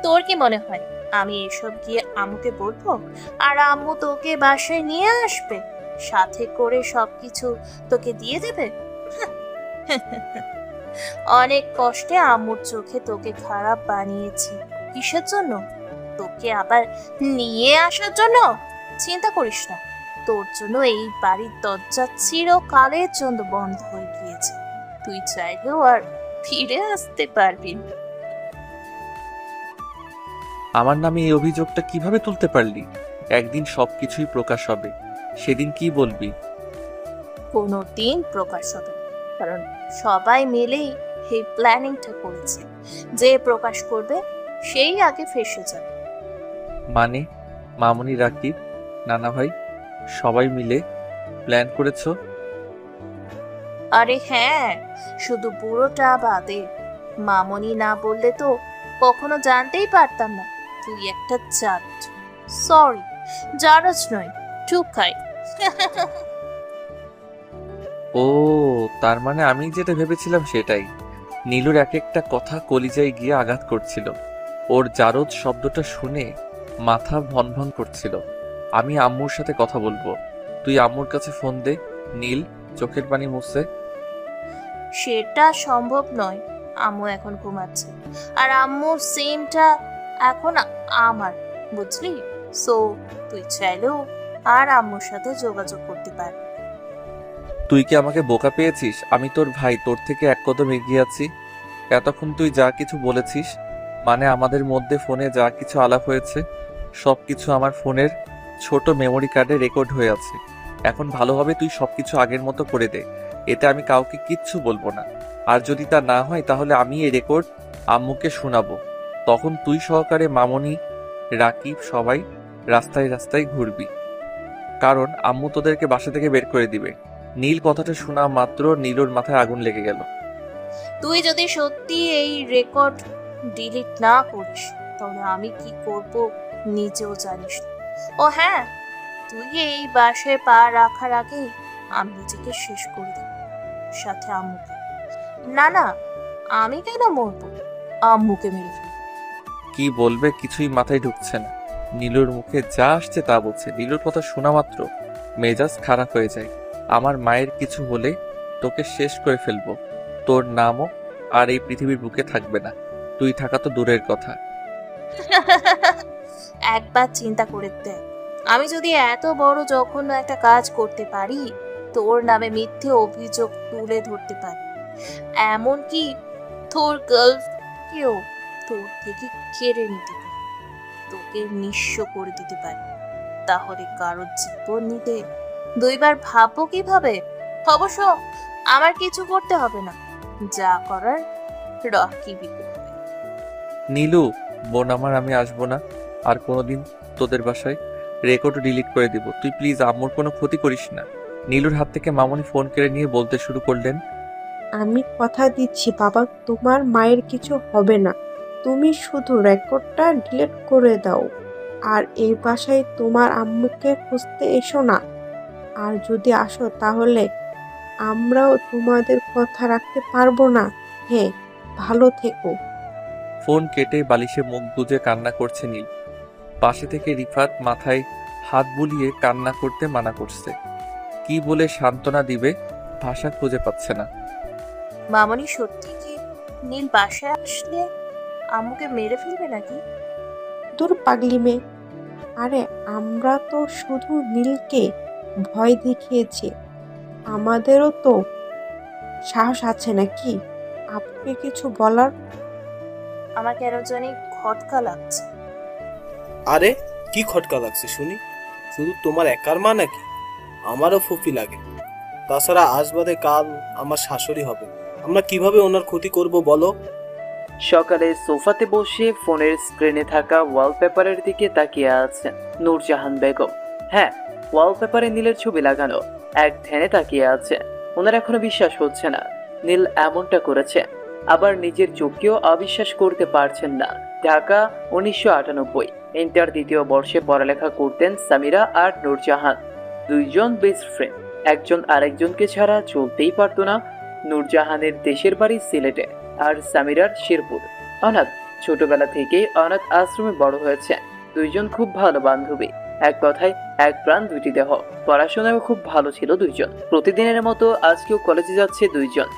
Speaker 2: তোর কি মনে হয় আমি এসব গিয়ে আম্মুকে বলবো আর আম্মু তোকে বাসায় নিয়ে আসবে, সাথে করে সবকিছু তোকে দিয়ে দেবে? অনেক কষ্টে আম্মুর চোখে তোকে খারাপ বানিয়েছি। কিসের জন্য? তোকে আবার নিয়ে আসার জন্য? চিন্তা করিস না, তোর জন্য এই বাড়ির দরজা চিরকালের জন্য বন্ধ হয়ে গিয়েছে। তুই চাইলেও আর ফিরে আসতে পারবি না।
Speaker 1: আমার নামে এই অভিযোগটা কিভাবে তুলতে পারলি? একদিন সবকিছুই প্রকাশ হবে, সেদিন কি বলবি?
Speaker 2: কোনোদিন প্রকাশ হবে না, কারণ সবাই মিলেই এই প্ল্যানিংটা করেছে। যে প্রকাশ করবে সেই আগে ফেঁসে যাবে।
Speaker 1: মানে মামুনি, রাকিব, নানা ভাই সবাই মিলে প্ল্যান করেছো?
Speaker 2: আরে হ্যাঁ, শুধু বুড়োটা বাদে। মামনি না বললে তো কখনো জানতেই পারতাম না তুই একটা চাঁদ। সরি, জারজ নয়, টুকাই।
Speaker 1: ও, তার মানে আমি যেটা ভেবেছিলাম সেটাই। নীলুর এক একটা কথা কলিজায় গিয়ে আঘাত করছিল। ওর জারদ শব্দটা শুনে মাথা ভনভন করছিল। আমি আম্মুর সাথে কথা বলবো। তুই আম্মুর কাছে ফোন দে। নীল চোখের পানি মুছছে।
Speaker 2: সেটা সম্ভব নয়, আম্মু এখন ঘুমাচ্ছে। আর আম্মুর সিমটা এখন আমার, বুঝলি? সো তুই চাইলেও আর আম্মুর সাথে যোগাযোগ করতে পারবি।
Speaker 1: তুই কি আমাকে বোকা পেয়েছিস? আমি তোর ভাই, তোর থেকে এক কদম এগিয়ে আছি। এতক্ষণ তুই যা কিছু বলেছিস, মানে আমাদের মধ্যে ফোনে যা কিছু আলাপ হয়েছে, সবকিছু আমার ফোনের ছোট মেমোরি কার্ডে রেকর্ড হয়ে আছে। এখন ভালোভাবে তুই সবকিছু আগের মতো করে দে, এতে আমি কাউকে কিচ্ছু বলবো না। আর যদি তা না হয় তাহলে আমি এই রেকর্ড আম্মুকে শোনাবো। তখন তুই সহকারে মামনি, রাকিব সবাই রাস্তায় রাস্তায় ঘুরবি, কারণ আম্মু তোদেরকে বাসা থেকে বের করে দিবে। নীল কথাটা শোনা মাত্র নীলুর মাথায় আগুন লেগে গেল।
Speaker 2: তুই যদি সত্যি এই রেকর্ড ডিলিট না করিস তাহলে আমি কি করব নিজেও জানিস না। ও হ্যাঁ, তুই এই বাসায় পা রাখার আগেই আমি নিজেকে শেষ করে দেব, সাথে আম্মুকে। না না, আমি কেন মরবো? আম্মুকে মেরে ফেলবো।
Speaker 1: কি বলবে কিছুই মাথায় ঢুকছে না। নীলুর মুখে যা আসছে তা বলছে। নীলুর কথা শোনা মাত্র মেজাজ খারাপ হয়ে যায়। আমার মায়ের কিছু হলে তোকে শেষ করে ফেলবো। তোর নামও আর এই পৃথিবীর বুকে থাকবে না। তুই থাকা তো দূরের কথা।
Speaker 2: একবার চিন্তা করে দেখ, আমি যদি এত বড় জঘন্য একটা কাজ করতে পারি, তোর নামে মিথ্যে অভিযোগ তুলে ধরতে পারি, এমনকি তোর গার্লফ্রেন্ডকেও তোর থেকে কেড়ে নিতে পারি, তোকে নিঃস্ব করে দিতে পারি, তাহলে কারোর জীবন নিতে দুইবার ভাববো কিভাবে? অবশ্য আমার কিছু করতে হবে না, যা করার রাকিবই করবে।
Speaker 1: নীলু বোন আমার, আমি আসবো না আর কোনোদিন তোদের বাসায়। রেকর্ড ডিলিট করে দিব। তুই প্লিজ আম্মুর কোনো ক্ষতি করিস না। নীলুর হাত থেকে মামুনি ফোন কেড়ে নিয়ে বলতে শুরু করলেন,
Speaker 3: আমি কথা দিচ্ছি বাবা, তোমার মায়ের কিছু হবে না। তুমি শুধু রেকর্ডটা ডিলিট করে দাও আর এই বাসায় তোমার আম্মুকে খুঁজতে এসো না। আর যদি আসো তাহলে আমরাও তোমাদের কথা রাখতে পারবো না। হ্যাঁ, ভালো থেকো।
Speaker 1: ফোন কেটে বালিশে মুখ গুজে কান্না করছে নীল। পাশে থেকে রিফাত মাথায় হাত বুলিয়ে কান্না করতে মানা করছে। কি বলে সান্ত্বনা দিবে ভাষা খুঁজে পাচ্ছে না।
Speaker 2: মামনি, সত্যি কি নীল বাসায় আসলে আম্মুকে মেরে ফেলবে নাকি?
Speaker 3: দূর পাগলি মেয়ে। আরে আমরা তো শুধু নীলকে ভয় দেখিয়েছি, আমাদেরও তো সাহস আছে নাকি আপনাকে কিছু বলার?
Speaker 2: আমার কেন জানি খটকা লাগছে।
Speaker 8: আরে কি খটকা লাগছে শুনি? শুধু তোমার একার মা নাকি? আমারও ফুফি লাগে। তাছাড়া আজ বাদে কাল আমার শাশুড়ি হবে। আমরা কিভাবে ওনার ক্ষতি করব বলো?
Speaker 5: সকালে সোফাতে বসে ফোনের স্ক্রিনে থাকা ওয়ালপেপারের দিকে তাকিয়ে আছেন নূরজাহান বেগম। হ্যাঁ, ওয়ালপেপারে নীলের ছবি লাগানো। এক ধ্যানে তাকিয়ে আছে। ওনার এখনো বিশ্বাস হচ্ছে না নীল এমনটা করেছে। আবার নিজের চোখকেও অবিশ্বাস করতে পারছেন না। ঢাকা 1998। ইন্টার দ্বিতীয় বর্ষে পড়ালেখা করতেন সামিরা আর নূরজাহান, দুইজন বেস্ট ফ্রেন্ড। একজন আরেকজনকে ছাড়া চলতেই পারতো না। নূরজাহানের দেশের বাড়ি সিলেটে, আর সামিরার শেরপুর। অনাথ, ছোটবেলা থেকেই অনাথ আশ্রমে বড় হয়েছে। দুইজন খুব ভালো বান্ধবী, এক কথায় এক প্রাণ দুইটি দেহ। পড়াশোনাও খুব ভালো ছিল দুইজন। প্রতিদিনের মতো আজকেও কলেজে যাচ্ছে দুইজন।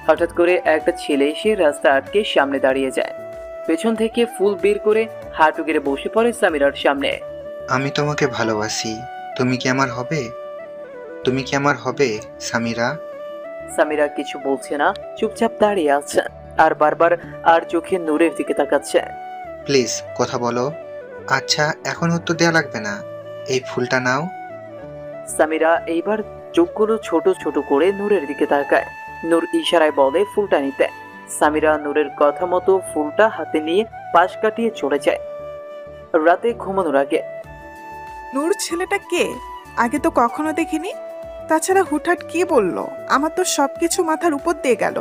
Speaker 5: হঠাৎ করে একটা ছেলে এসে রাস্তা আটকে সামনে দাঁড়িয়ে যায়। পেছন থেকে ফুল বের করে হাঁটু গেড়ে বসে পড়ে সামিরার সামনে।
Speaker 11: আমি তোমাকে ভালোবাসি, তুমি কি আমার হবে? তুমি কি আমার হবে সামিরা?
Speaker 5: সামিরা কিছু বলছে না, চুপচাপ দাঁড়িয়ে আছে আর বারবার আর চোখে নূরের দিকে তাকাচ্ছে।
Speaker 11: প্লিজ কথা বলো। আচ্ছা, এখন উত্তর দেওয়া লাগবে না, এই ফুলটা নাও।
Speaker 5: সামিরা এইবার চোখগুলো ছোট ছোট করে নূরের দিকে তাকায়। নূর ইশারায় বলে ফুলটা নিতে। সামিরা নূরের কথা মতো ফুলটা হাতে নিয়ে পাশ কাটিয়ে চলে যায়। রাতে ঘুমানোর আগে
Speaker 12: নূর ছেলেটা কে? আগে তো কখনো দেখিনি। তাছাড়া হুটহাট কি বললো? আমার তো সবকিছু মাথার উপর দিয়ে গেল।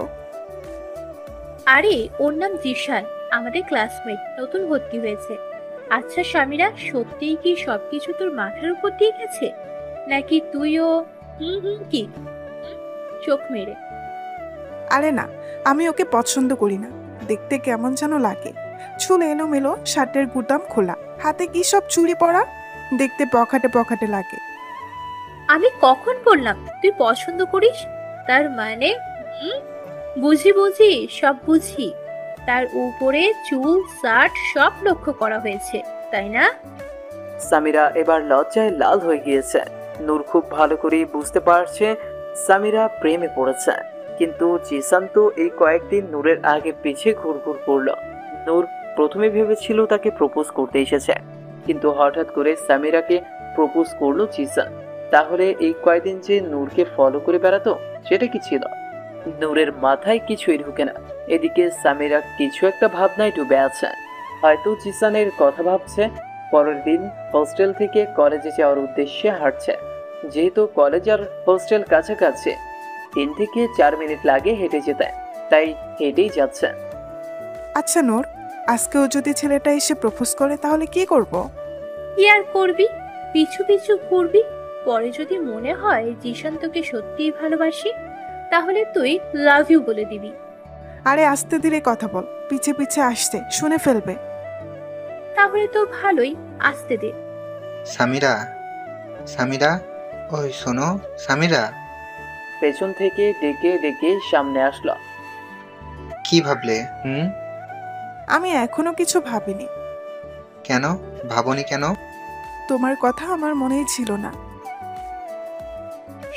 Speaker 4: আরে ওর নাম জিশান, আমাদের ক্লাসমেট, নতুন ভর্তি হয়েছে। আচ্ছা সামিরা, সত্যিই কি সবকিছু তোর মাথার উপর দিয়ে গেছে, নাকি তুইও কি চোখ মেরে?
Speaker 12: আরে না, আমি ওকে পছন্দ করি না। দেখতে কেমন যেন লাগে, চুল এলোমেলো, শার্টের গুদাম খোলা, হাতে কি সব চুড়ি পরা, দেখতে পকেটে পকেটে লাগে।
Speaker 4: আমি কখন বললাম তুই পছন্দ করিস? তার মানে বুঝি বুঝি, সব বুঝি। তার উপরে চুল, শার্ট সব লক্ষ্য করা হয়েছে, তাই না?
Speaker 5: সামিরা এবার লজ্জায় লাল হয়ে গিয়েছে। নূর খুব ভালো করে বুঝতে পারছে সামিরা প্রেমে পড়েছে। কিন্তু জিসান তো এই কয়েকদিন নূরের আগে পিছে ঘুরঘুর করলো। নূর প্রথমে ভেবেছিল তাকে প্রপোজ করতে এসেছে, কিন্তু হঠাৎ করে সামিরাকে প্রপোজ করলো জিসান। তাহলে এই কয়েকদিন যে নূরকে ফলো করে বেড়াতো, সেটা কি ছিল? নূরের মাথায় কিছুই ঢুকে না। এদিকে সামিরা কিছু একটা ভাবনায় ডুবে আছে। হয়তো জিসানের কথা ভাবছে। পরের দিন হোস্টেল থেকে কলেজে যাওয়ার উদ্দেশ্যে হাঁটছে। যেহেতু কলেজ আর হোস্টেল কাছাকাছি, 3 থেকে 4 মিনিট লাগে হেঁটে যেতে, তাই হেঁটেই যাচ্ছে।
Speaker 12: আচ্ছা নূর, আজকেও যদি ছেলেটা এসে প্রপোজ করে তাহলে কি করব?
Speaker 4: কি আর করবি, পিছু পিছু ঘুরবি। পরে যদি মনে হয় জিশান তোকে সত্যিই ভালোবাসি, তাহলে তুই লাভ ইউ বলে দিবি।
Speaker 12: আরে আস্তে ধীরে কথা বল, পিছে পিছে আসছে, শুনে ফেলবে।
Speaker 4: তাহলে তো ভালোই, আসতে দে।
Speaker 11: সামিরা, সামিরা, ওই শোনো সামিরা।
Speaker 5: পেছন থেকে ডেকে ডেকে সামনে আসলো।
Speaker 11: কি ভাবলে?
Speaker 12: আমি এখনো কিছু ভাবিনি।
Speaker 11: কেন ভাবনি কেন?
Speaker 12: তোমার কথা আমার মনেই ছিল না।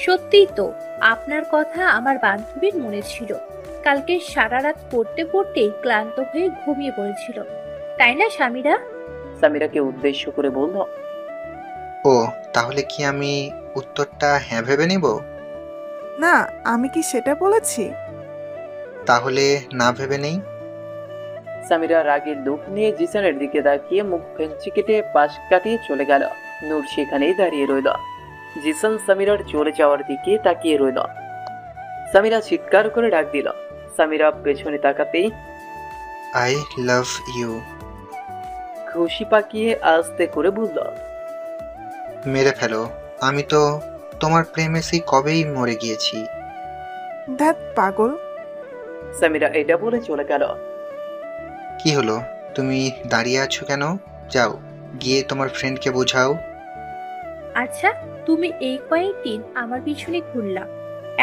Speaker 4: সত্যিই তো, আপনার কথা আমার বান্ধবীর মনে ছিল। কালকে সারা রাত পড়তে পড়তে ক্লান্ত হয়ে ঘুমিয়ে পড়েছিল, তাই না সামিরা?
Speaker 5: সামিরাকে উদ্দেশ্য করে বলল।
Speaker 11: ও, তাহলে কি আমি উত্তরটা হ্যাঁ ভেবে নিব?
Speaker 12: না, আমি কি সেটা বলেছি?
Speaker 11: তাহলে না ভেবে নেই।
Speaker 5: সামিরা রাগের লুক নিয়ে জিসানের দিকে তাকিয়ে মুখ ভেঙচি কেটে পাশ কাটিয়ে চলে গেল। নূর সেখানেই দাঁড়িয়ে রইল। জিসান সামিরার চলে যাওয়ার দিকে তাকিয়ে রইল। সামিরা চিৎকার করে ডাক দিল। সামিরা পেছনে তাকাতেই
Speaker 11: আই লাভ ইউ
Speaker 5: খুশি পাকিয়ে আস্তে করে বলল,
Speaker 11: মেরে ফেলো, আমি তো তোমার প্রেমে সেই কবেই মরে গিয়েছি।
Speaker 12: ধ্যাত পাগল।
Speaker 5: সামিরা এটা বলে চলে গেল।
Speaker 11: কি হলো, তুমি দাঁড়িয়ে আছো কেন? যাও গিয়ে তোমার ফ্রেন্ডকে বোঝাও।
Speaker 4: আচ্ছা, তুমি এই কয়েকদিন আমার পিছনে ঘুরলা,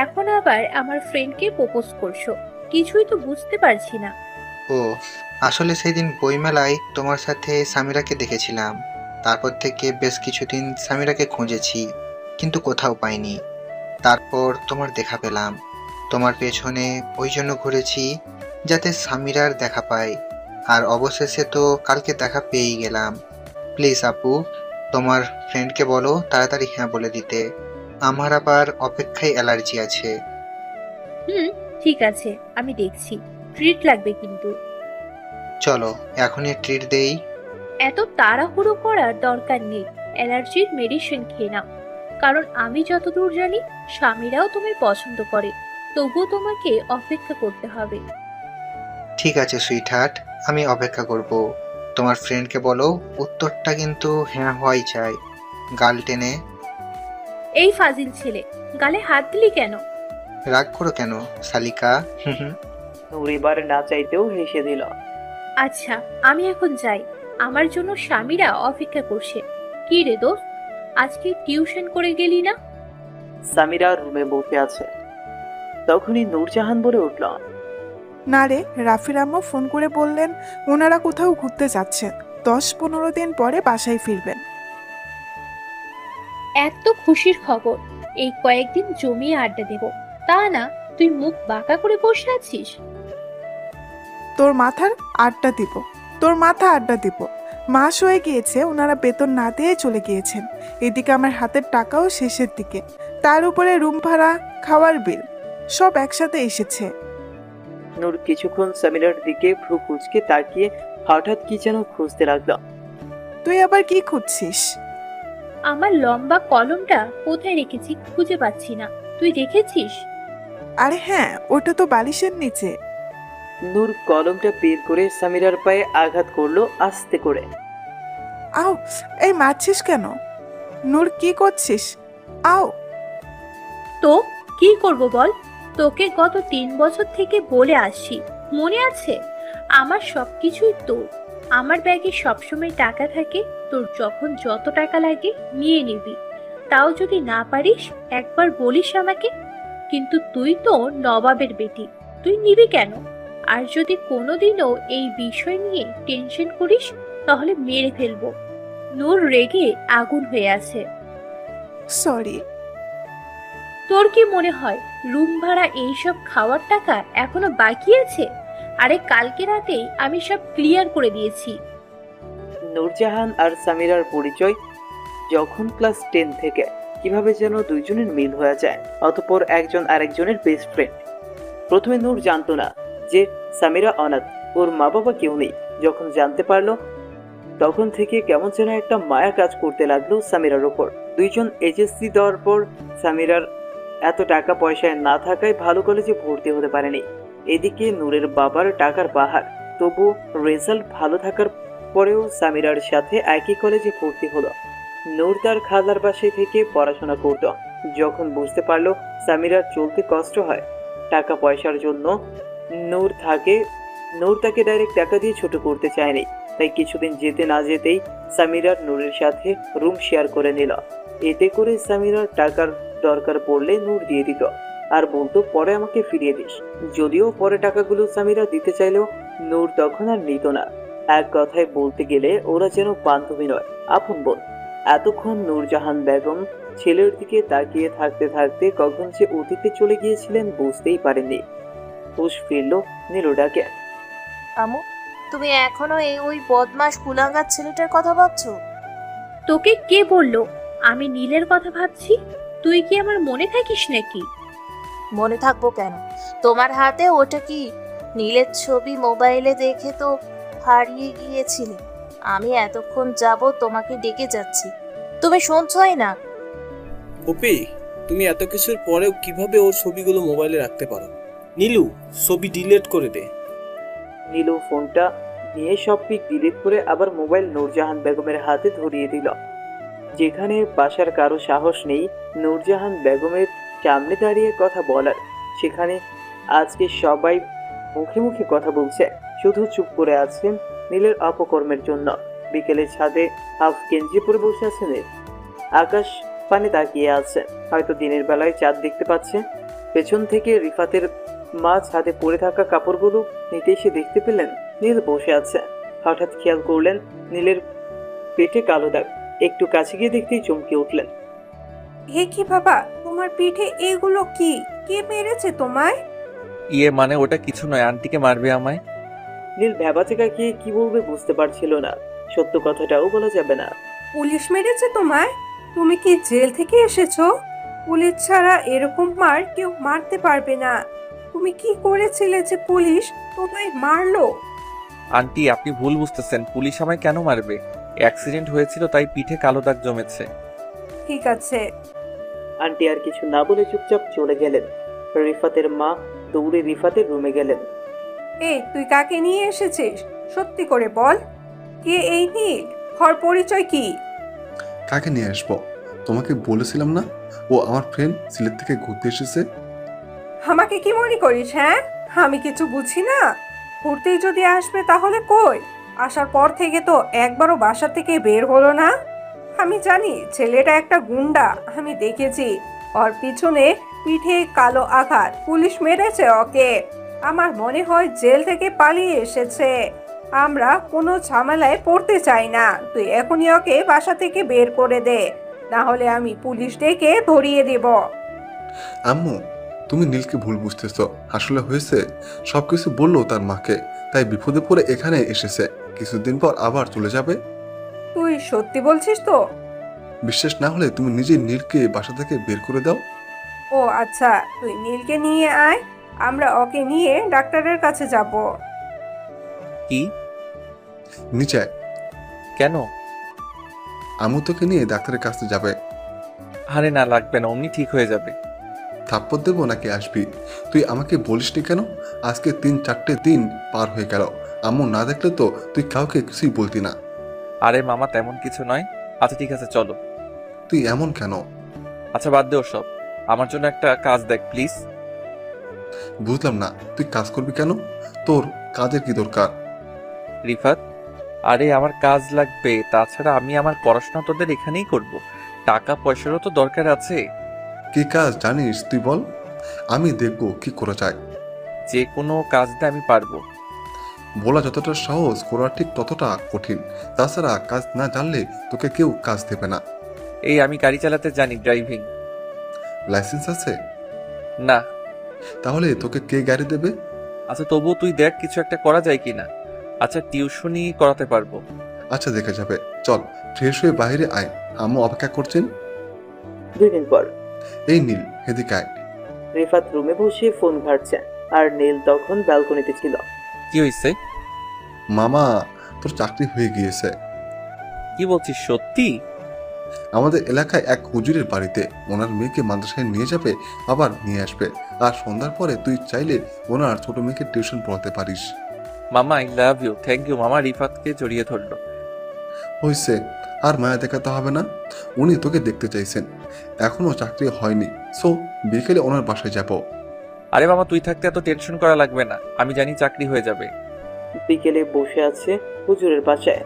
Speaker 4: এখন আবার আমার ফ্রেন্ডকে প্রপোজ করছো, কিছুই তো বুঝতে পারছি না।
Speaker 11: ও, আসলে সেদিন বইমেলায় তোমার সাথে সামিরাকে দেখেছিলাম। তারপর থেকে বেশ কিছুদিন সামিরাকে খুঁজেছি, কিন্তু কোথাও পাইনি। তারপর তোমার দেখা পেলাম। তোমার পেছনে ওই জন্য ঘুরেছি যাতে সামিরার দেখা পাই, আর অবশেষে তো কালকে দেখা পেয়েই গেলাম। প্লিজ আপু, তোমার ফ্রেন্ডকে বলো তাড়াতাড়ি হ্যাঁ বলে দিতে। আমার আবার অপেক্ষায় অ্যালার্জি আছে।
Speaker 4: ঠিক আছে, আমি দেখছি। ট্রিট লাগবে কিন্তু।
Speaker 11: চলো এখনই ট্রিট দেই।
Speaker 4: এত তাড়াহুড়ো করার দরকার নেই, অ্যালার্জির মেডিসিন খেয়ে নাও। কারণ আমি যতদূর জানি স্বামীরাও তোমায় পছন্দ করে, তবুও তোমাকে অপেক্ষা করতে হবে।
Speaker 11: ঠিক আছে সুইট হার্ট, আমি অপেক্ষা করব। তোমার ফ্রেন্ডকে বলো উত্তরটা কিন্তু হ্যাঁ হওয়াই চাই। গাল টেনে।
Speaker 4: এই ফাজিল ছেলে, গালে হাত দিলি কেন?
Speaker 11: রাগ করো কেন শালিকা?
Speaker 5: নূর এবার না চাইতেও হেসে দিল।
Speaker 4: আচ্ছা, আমি এখন যাই, আমার জন্য স্বামীরা অপেক্ষা করছে। কি রে দোস্ত, আজকে টিউশন করে গেলি না?
Speaker 5: সামিরা রুমে বসে আছে। তখনই নূরজাহান বলে উঠল,
Speaker 12: না রে, রাফির আম্মু ফোন করে বললেন ওনারা কোথাও ঘুরতে যাচ্ছেন, 10-15 দিন পরে বাসায় ফিরবেন।
Speaker 4: এত খুশির খবর, এই কয়েকদিন জমিয়ে আড্ডা দেব, তা না তুই মুখ বাঁকা করে বসে আছিস।
Speaker 12: তোর মাথা আড্ডা দিব। মাস হয়ে গিয়েছে, ওনারা বেতন না দিয়ে চলে গিয়েছেন। এদিকে আমার হাতের টাকাও শেষের দিকে, তার উপরে রুম ভাড়া, খাওয়ার বিল সব একসাথে এসেছে।
Speaker 5: নূর কিছুক্ষণ সামিরার দিকে ভ্রু কুঁচকে তাকিয়ে হঠাৎ কি যেন খুঁজতে লাগলো।
Speaker 12: তুই আবার কি খুঁজছিস?
Speaker 4: আমার লম্বা কলমটা কোথায় রেখেছি খুঁজে পাচ্ছি না, তুই দেখেছিস?
Speaker 12: আরে হ্যাঁ, ওটা তো বালিশের নিচে।
Speaker 5: নূর কলমটা বের করে সামিরার পায়ে আঘাত করলো আস্তে করে।
Speaker 12: আও, এই মারছিস কেন? নূর কি করছিস? আও।
Speaker 4: তো কি করব বল, তোকে গত 3 বছর থেকে বলে আসছি, মনে আছে? আমার সবকিছুই তোর, আমার ব্যাগে সবসময় টাকা থাকে, তোর যখন যত টাকা লাগে নিয়ে নিবি। তাও যদি না পারিস একবার বলিস আমাকে। কিন্তু তুই তো নবাবের বেটি, তুই নিবি কেন? আর যদি কোনোদিনও এই বিষয় নিয়ে টেনশন করিস তাহলে মেরে ফেলবো। নূর রেগে আগুন হয়ে আছে।
Speaker 12: সরি।
Speaker 4: তোর কি মনে হয় রুম ভাড়া এইসব খাওয়ার টাকা এখনো বাকি আছে? আরে কালকে রাতেই আমি সব ক্লিয়ার করে দিয়েছি।
Speaker 5: নূরজাহান আর সামিরার পরিচয় যখন ক্লাস 10 থেকে, কিভাবে যেন দুইজনের মিল হয়ে যায়, অতঃপর একজন আরেকজনের বেস্ট ফ্রেন্ড। প্রথমে নূর জানতো না যে সামিরা অনাথ, ওর মা বাবা কেউ নেই। যখন জানতে পারলো তখন থেকে কেমন যেন একটা মায়া কাজ করতে লাগলো সামিরার ওপর। দুইজন এইচএসসি দেওয়ার পর সামিরার এত টাকা পয়সায় না থাকায় ভালো কলেজে ভর্তি হতে পারেনি। এদিকে নূরের বাবার টাকার বাহার, তবু রেজাল্ট ভালো থাকার পরেও সামিরার সাথে একই কলেজে ভর্তি হলো। নূর তার খালার বাসায় থেকে পড়াশোনা করত। যখন বুঝতে পারলো সামিরার চলতে কষ্ট হয় টাকা পয়সার জন্য, নূর তাকে ডাইরেক্ট টাকা দিয়ে ছোট করতে চায়নি। তাই কিছুদিন যেতে না যেতেই সামিরার নূরের সাথে রুম শেয়ার করে নিল। এতে করে সামিরার টাকার দরকার পড়লে নূর দিয়ে দিত আর বলতো পরে আমাকে ফিরিয়ে দিস। যদিও পরে টাকাগুলো সামিরা দিতে চাইলেও নূর তখন আর নিত না। এক কথায় বলতে গেলে ওরা যেন বান্ধবী নয়, আপন বোন। এতক্ষণ নূরজাহান বেগম ছেলের দিকে তাকিয়ে থাকতে থাকতে কখন যে অতীতে চলে গিয়েছিলেন বুঝতেই পারেননি। হুশ ফিরল নীলু ডাকে,
Speaker 2: আমু, তুমি এখনো ওই বদমাস কুলাঙ্গার ছেলেটার কথা ভাবছো?
Speaker 4: তোকে কে বললো আমি নীলের কথা ভাবছি? তুই কি আমার মনে থাকিস নাকি?
Speaker 2: মনে থাকবো কেন? তোমার হাতে ওটা কি? নীলের ছবি মোবাইলে দেখে তো হারিয়ে গিয়েছিলে। আমি এতক্ষণ যাবো তোমাকে ডেকে যাচ্ছি, তুমি শুনছই না।
Speaker 8: পপি, তুমি এত কিছুর পরেও কিভাবে ওর ছবিগুলো মোবাইলে রাখতে পারো? নীলু, ছবি ডিলিট করে দে।
Speaker 5: নীলু ফোনটা নিয়ে সব পিক ডিলিট করে আবার মোবাইল নূরজাহান বেগমের হাতে ধরিয়ে দিল। যেখানে বাসার কারো সাহস নেই নূরজাহান বেগমের সামনে দাঁড়িয়ে কথা বলার, সেখানে আজকে সবাই মুখে মুখে কথা বলছে, শুধু চুপ করে আছেন নীলের অপকর্মের জন্য। বিকেলে ছাদে হাফ গেঞ্জি পরে বসে আছে নীল, আকাশ পানে তাকিয়ে আছে, হয়তো দিনের বেলায় চাঁদ দেখতে পাচ্ছে। পেছন থেকে রিফাতের মা ছাদে পড়ে থাকা কাপড়গুলো নিতে এসে দেখতে পেলেন নীল বসে আছে। হঠাৎ খেয়াল করলেন নীলের পেটে কালো দাগ। একটু কাছে গিয়ে দেখতেই চমকে উঠলেন।
Speaker 10: হে কি বাবা, তোমার পিঠে এগুলো কি? কে মেরেছে তোমায়?
Speaker 1: মানে ওটা কিছু নয়, আন্টিকে মারবে আমায়।
Speaker 5: নীল ভ্যাবাচেকা খেয়ে কি বলবে বুঝতে পারছিল না, সত্য কথাটাও বলা যাবে না।
Speaker 10: পুলিশ মেরেছে তোমায়? তুমি কি জেল থেকে এসেছো? পুলিশ ছাড়া এরকম মার কেউ মারতে পারবে না। তুমি কি করেছিলে যে পুলিশ তোমায় মারলো?
Speaker 1: আন্টি, আপনি ভুল বুঝতেছেন, পুলিশ আমায় কেন মারবে? অ্যাক্সিডেন্ট হয়েছিল তাই পিঠে কালো দাগ জমেছে।
Speaker 10: ঠিক আছে,
Speaker 5: আন্টি আর কিছু না বলে চুপচাপ চলে গেলেন। রিফাতের মা দৌড়ে রিফাতের রুমে গেলেন।
Speaker 10: এই তুই কাকে নিয়ে এসেছিস? সত্যি করে বল, কে এই নীল? ওর পরিচয় কি?
Speaker 9: কাকে নিয়ে আসবো? তোমাকে বলেছিলাম না, ও আমার ফ্রেন্ড সিলেট থেকে ঘুরতে এসেছে।
Speaker 10: আমাকে কি মনে করিস? হ্যাঁ, আমি কিছু বুঝি না। ঘুরতেই যদি আসবে তাহলে কই? আসার পর থেকে তো একবারও বাসা থেকে বের হলো না। আমি জানি ছেলেটা একটা গুন্ডা, আমি দেখেছি। ওর পিছনে পিঠে কালো আঘাত, পুলিশ মেরেছে ওকে। আমার মনে হয় জেল থেকে পালিয়ে এসেছে। আমরা কোনো ঝামেলায় পড়তে চাই না। তুই এখনই ওকে বাসা থেকে বের করে দে, না হলে আমি পুলিশ ডেকে ধরিয়ে দেব।
Speaker 9: আম্মু, তুমি নীলকে ভুল বুঝতেছ। আসলে হয়েছে, সবকিছু বললো তার মাকে, তাই বিপদে পড়ে এখানে এসেছে। কিছুদিন পর আবার চলে যাবে।
Speaker 10: তুই সত্যি বলছিস তো?
Speaker 9: বিশ্বাস না হলে তুমি নিজে নীলকে বাসা থেকে বের করে দাও।
Speaker 10: ও আচ্ছা, তুই নীলকে নিয়ে আয়, আমরা ওকে নিয়ে ডাক্তারের কাছে যাব।
Speaker 1: কি?
Speaker 9: নিচে আয়।
Speaker 1: কেন?
Speaker 9: আম্মু তোকে নিয়ে ডাক্তারের কাছে যাবে।
Speaker 1: আরে না, লাগবে না, অমনি ঠিক হয়ে যাবে।
Speaker 9: থাপ্পড় দেবো নাকি আসবি? তুই আমাকে বলিসনি কেন? আজকে 3-4টে দিন পার হয়ে গেল, আম্মু না দেখলে তো তুই কাউকে কিছুই বলতি না।
Speaker 1: আরে মামা, তেমন কিছু নয়। আচ্ছা ঠিক আছে, চলো।
Speaker 9: তুই এমন কেন?
Speaker 1: আচ্ছা বাদ দে ওসব, আমার জন্য একটা কাজ দেখ প্লিজ।
Speaker 9: বুঝলাম না, তুই কাজ করবি কেন? তোর কাজের কি দরকার?
Speaker 1: রিফাত, আরে আমার কাজ লাগবে, তাছাড়া আমি আমার পড়াশোনা তোদের এখানেই করব। টাকা পয়সারও তো দরকার আছে।
Speaker 9: কি কাজ জানিস তুই বল, আমি দেখবো কি করা যায়।
Speaker 1: যে কোনো কাজ দিয়ে আমি পারবো।
Speaker 9: বলা যতটা সহজ, করা ঠিক ততটা কঠিন। তাছাড়া কাজ না জানলে তোকে কেউ কাজ দেবে না।
Speaker 1: এই আমি গাড়ি চালাতে জানি, ড্রাইভিং।
Speaker 9: লাইসেন্স আছে?
Speaker 1: না।
Speaker 9: তাহলে তোকে কে গাড়ি দেবে?
Speaker 1: আচ্ছা তবুও তুই দেখ কিছু একটা করা যায় কিনা। আচ্ছা টিউশনি করাতে পারবো।
Speaker 9: আচ্ছা দেখা যাবে, চল ফ্রেশ হয়ে বাইরে আয়, আম্মু অপেক্ষা করছেন।
Speaker 5: 2 দিন পর
Speaker 9: এই নীল, এদিকে আয়।
Speaker 5: রিফাত রুমে বসে ফোন ঘাটছে, আর নীল তখন ব্যালকনিতে ছিল।
Speaker 1: কি হয়েছে?
Speaker 9: মামা, তোর চাকরি হয়ে গিয়েছে।
Speaker 1: কি বলছিস, সত্যি?
Speaker 9: আমাদের এলাকায় এক হুজুরের বাড়িতে ওনার মেয়েকে মাদ্রাসায় নিয়ে যাবে, আবার নিয়ে আসবে। আর সন্ধ্যার পরে তুই চাইলে ওনার ছোট মেয়েকে টিউশন পড়াতে পারিস।
Speaker 1: মামা I love you, thank you. মামা রিফাতকে জড়িয়ে ধরলো।
Speaker 9: হয়েছে, আর মায়া দেখাতে হবে না। উনি তোকে দেখতে চাইছেন, এখনো চাকরি হয়নি। সো বিকেলে ওনার বাসায় যাব।
Speaker 1: আরে মামা, তুই থাকতে এত টেনশন করা লাগবে না, আমি জানি চাকরি হয়ে যাবে।
Speaker 5: বিকেলে বসে আছে হুজুরের বাসায়।